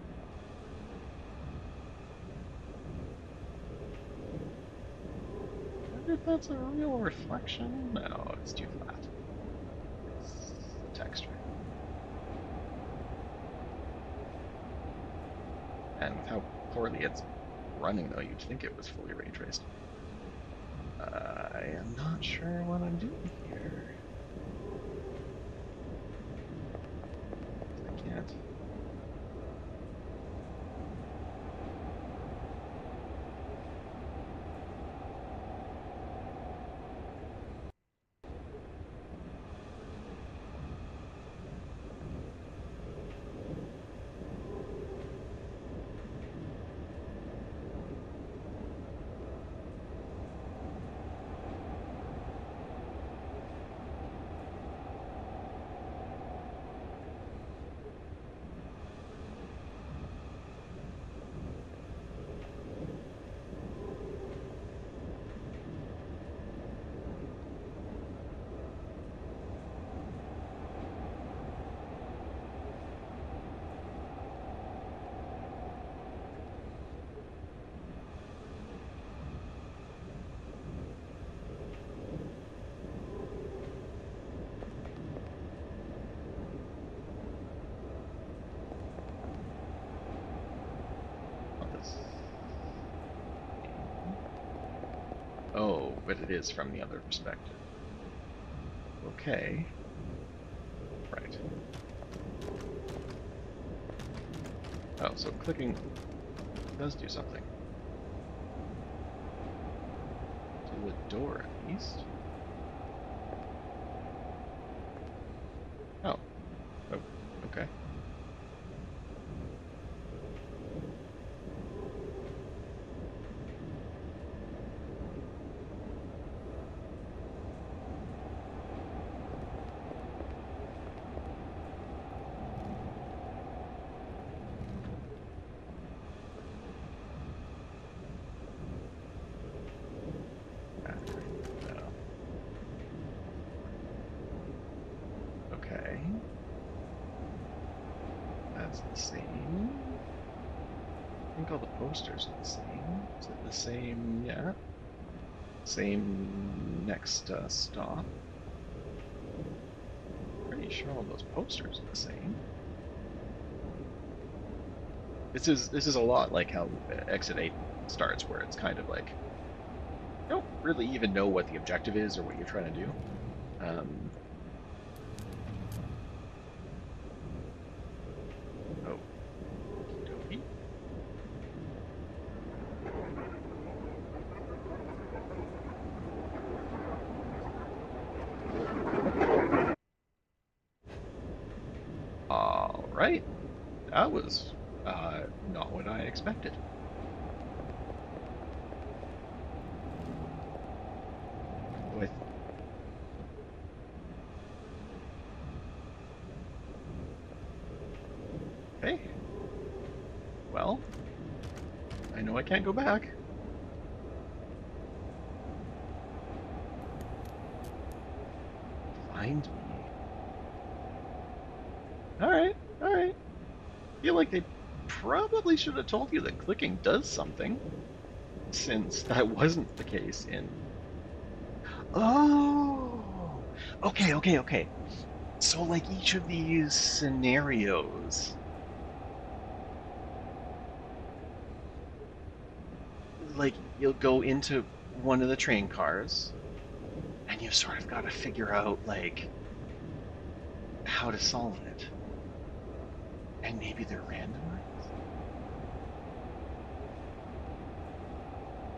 I wonder if that's a real reflection. No, it's too flat. It's the texture. And with how poorly it's running, though, you'd think it was fully ray traced. I am not sure what I'm doing here. I can't. Oh, but it is from the other perspective. Okay. Right. Oh, so clicking does do something. To the door, at least. Oh. Oh, okay. Okay. That's the same. I think all the posters are the same. Is it the same? Yeah. Same next stop. Pretty sure all those posters are the same. This is a lot like how Exit 8 starts, where it's kind of like you don't really even know what the objective is or what you're trying to do. Oh, okey-dokey. All right, that was not what I expected. With hey, well, I know I can't go back. Find me. All right, all right. Feel like they probably should have told you that clicking does something, since that wasn't the case in. Oh, okay. So, like, each of these scenarios, like, you'll go into one of the train cars, and you've sort of got to figure out, like, how to solve it. And maybe they're randomized?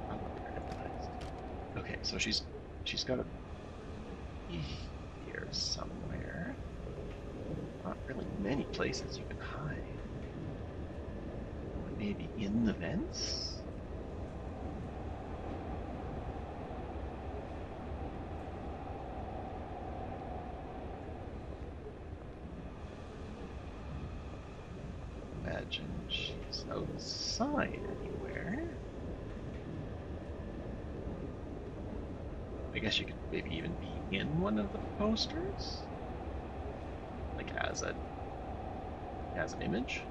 Probably randomized. Okay, so she's got to be here somewhere. Not really many places you can hide. But maybe in the vents? Imagine she's outside anywhere. I guess you could maybe even be in one of the posters? Like as an image?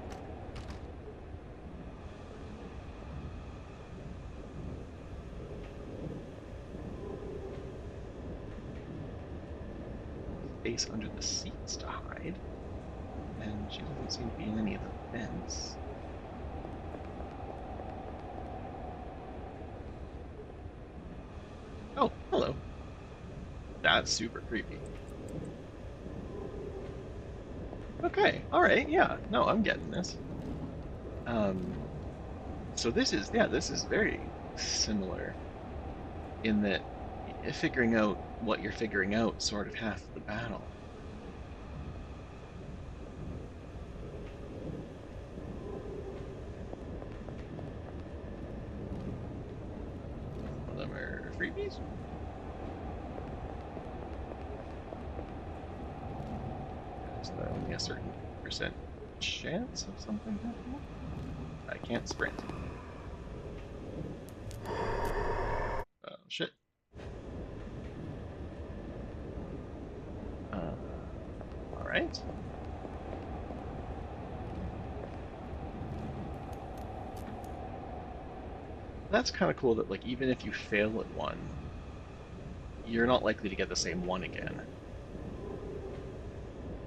Space under the seats to hide. And she doesn't seem to be in any of the vents. Oh, hello. That's super creepy. Okay, alright, yeah. No, I'm getting this. So this is very similar in that figuring out what you're figuring out sort of half the battle. Some of them are freebies. Is there only a certain % chance of something happening? I can't sprint. Oh, shit. Alright. That's kind of cool that, like, even if you fail at one, you're not likely to get the same one again.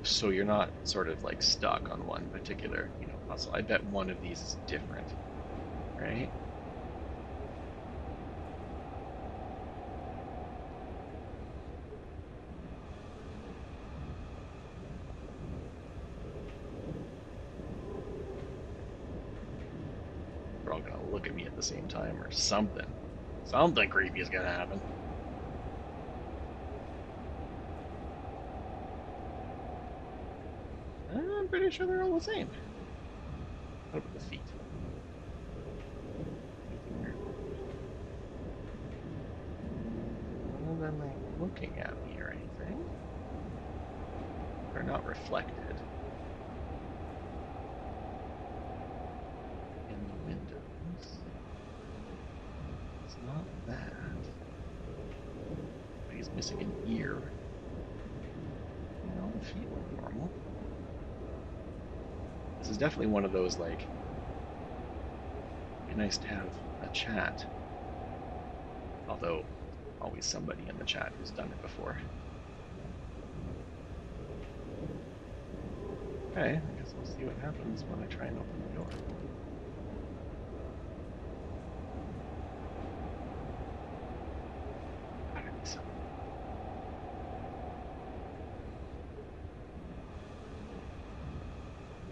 So you're not sort of, like, stuck on one particular, puzzle. I bet one of these is different, right? They're all gonna look at me at the same time or something. Something creepy is gonna happen. I'm pretty sure they're all the same. What about the feet? None of them are looking at me or anything. They're not reflected in the windows. It's not that. But he's missing an ear. The feet look normal. This is definitely one of those, like, it'd be nice to have a chat. Although, always somebody in the chat who's done it before. Okay, I guess we'll see what happens when I try and open the door. Gotta be something.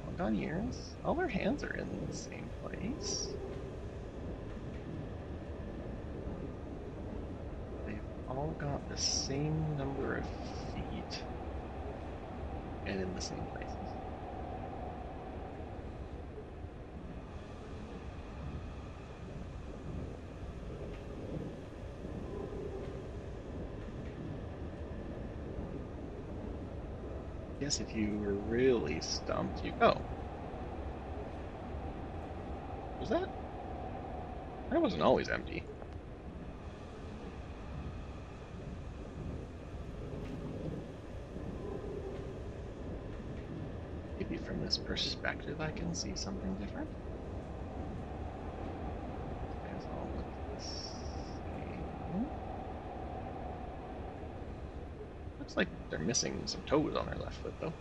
All got ears. All their hands are in the same place. They've all got the same number of feet. And in the same places. Guess if you were really stumped, you go. Was that? That wasn't always empty. Maybe from this perspective I can see something different. These guys all look the same. Looks like they're missing some toes on their left foot, though.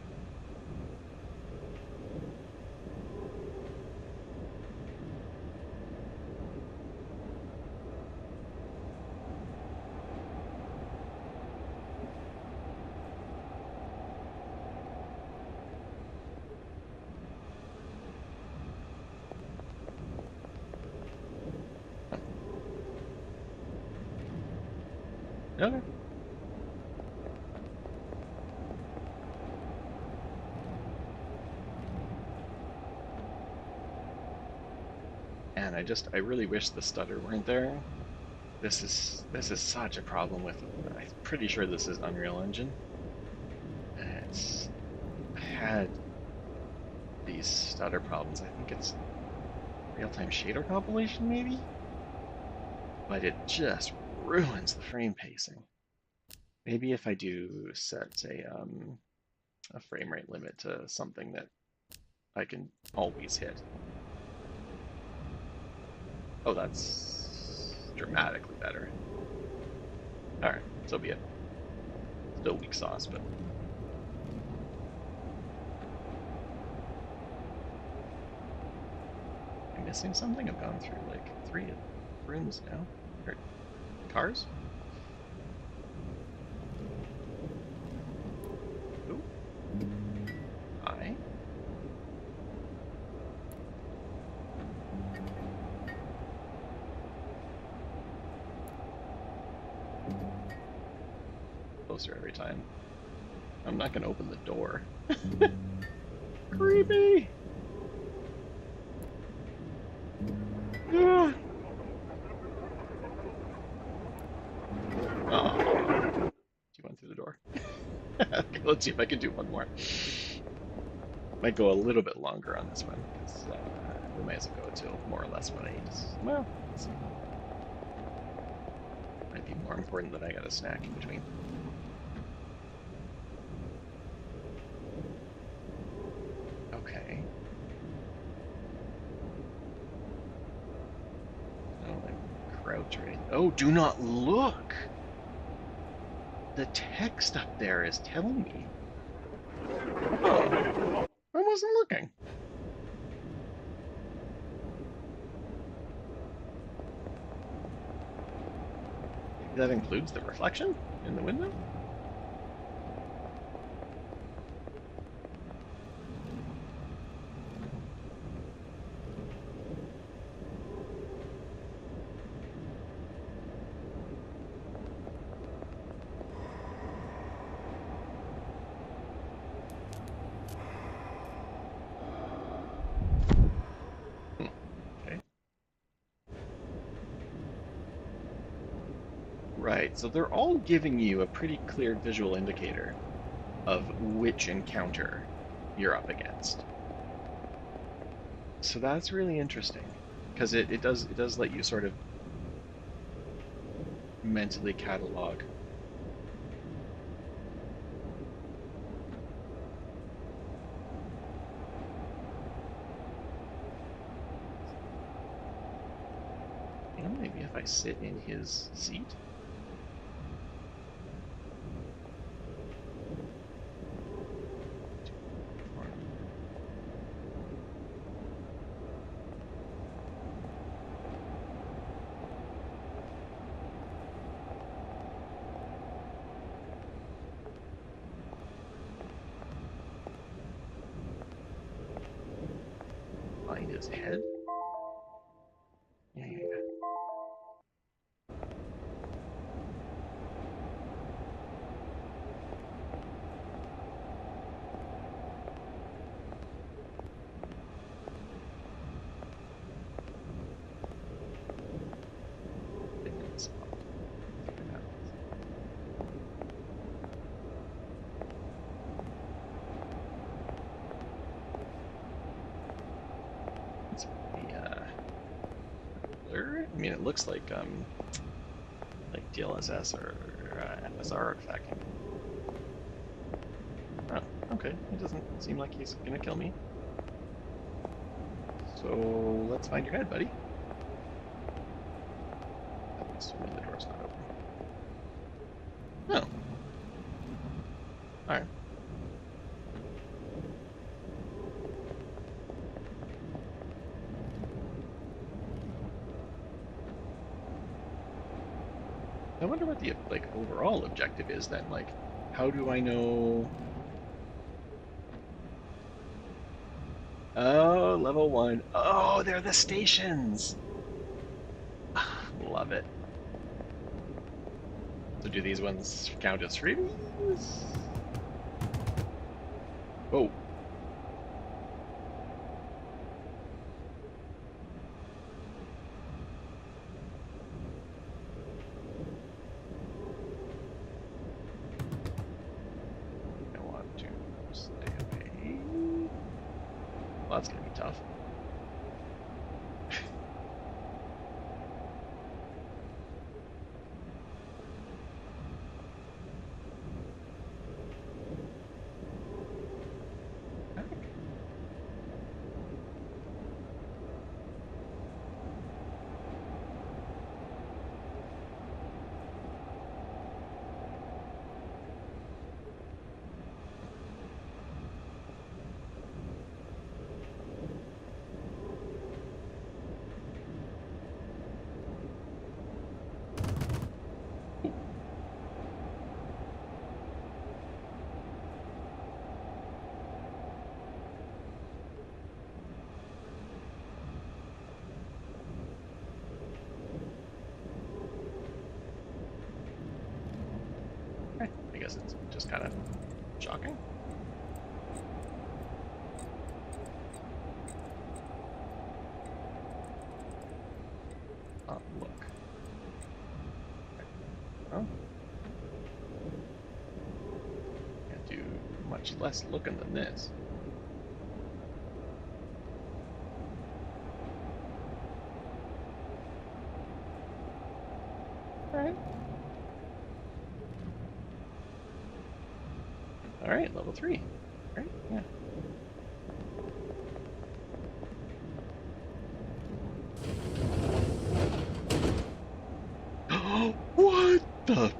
Okay. And I really wish the stutter weren't there. This is such a problem with, I'm pretty sure this is Unreal Engine. It's had these stutter problems. I think it's real-time shader compilation, maybe? But it just ruins the frame pacing. Maybe if I do set a frame rate limit to something that I can always hit. Oh, that's dramatically better. Alright, so be it. Still weak sauce, but... Am I missing something? I've gone through like 3 rooms now. Or cars? Ooh. Hi. Closer every time. I'm not gonna open the door. Creepy! Oh. She went through the door. Okay, let's see if I can do one more. Might go a little bit longer on this one, because we might as well go till more or less what I eat. Well, let's see. Might be more important that I got a snack in between. Okay. Oh, like crouch right. Oh, do not look! The text up there is telling me. Oh, I wasn't looking. Maybe that includes the reflection in the window? Okay. Right, so they're all giving you a pretty clear visual indicator of which encounter you're up against. So that's really interesting, because it does let you sort of mentally catalog. You know, maybe if I sit in his seat. Find his head. Yeah. I mean, it looks like DLSS or FSR artifacting. Oh, okay. It doesn't seem like he's gonna kill me. So let's find your head, buddy. I'm assuming the door's not open. No. All right. I wonder what the like overall objective is then. Like, how do I know? Oh, level 1. Oh, they're the stations. Love it. So do these ones count as freebies? Oh. I want to stay away. Well, that's gonna be tough. I guess it's just kind of shocking. Oh, look. Oh. Can't do much less looking than this. Alright. Alright, level 3. Right? Yeah. What the?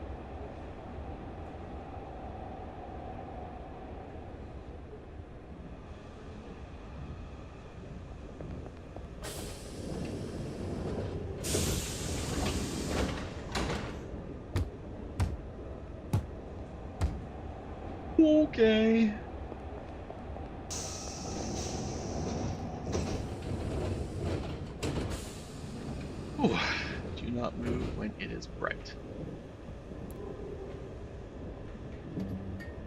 Okay. Ooh, do not move when it is bright.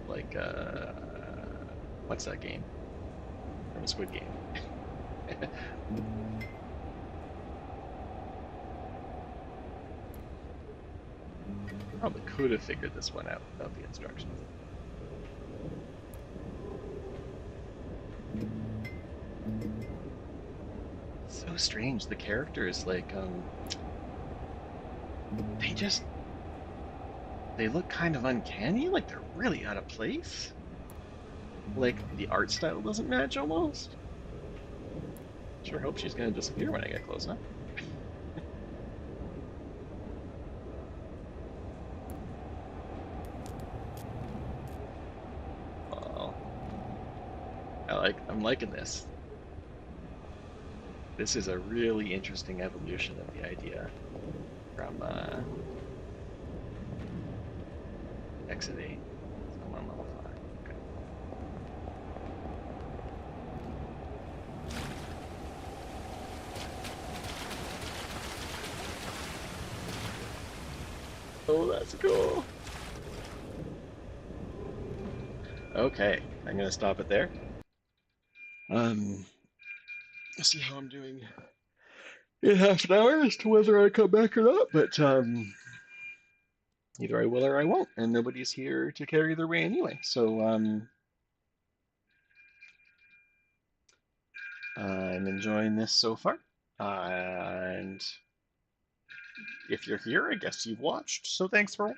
Like, what's that game? From a Squid Game. Probably could have figured this one out without the instructions. So strange. The characters, like, they look kind of uncanny, like they're really out of place. Like, the art style doesn't match almost. Sure hope she's gonna disappear when I get close enough. Oh, I'm liking this. This is a really interesting evolution of the idea from Exit 8. So I'm on level 5. Okay. Oh, that's cool. Okay, I'm gonna stop it there. See how I'm doing in half an hour as to whether I come back or not, but either I will or I won't, and nobody's here to carry their way anyway. So I'm enjoying this so far, and if you're here, I guess you've watched. So thanks for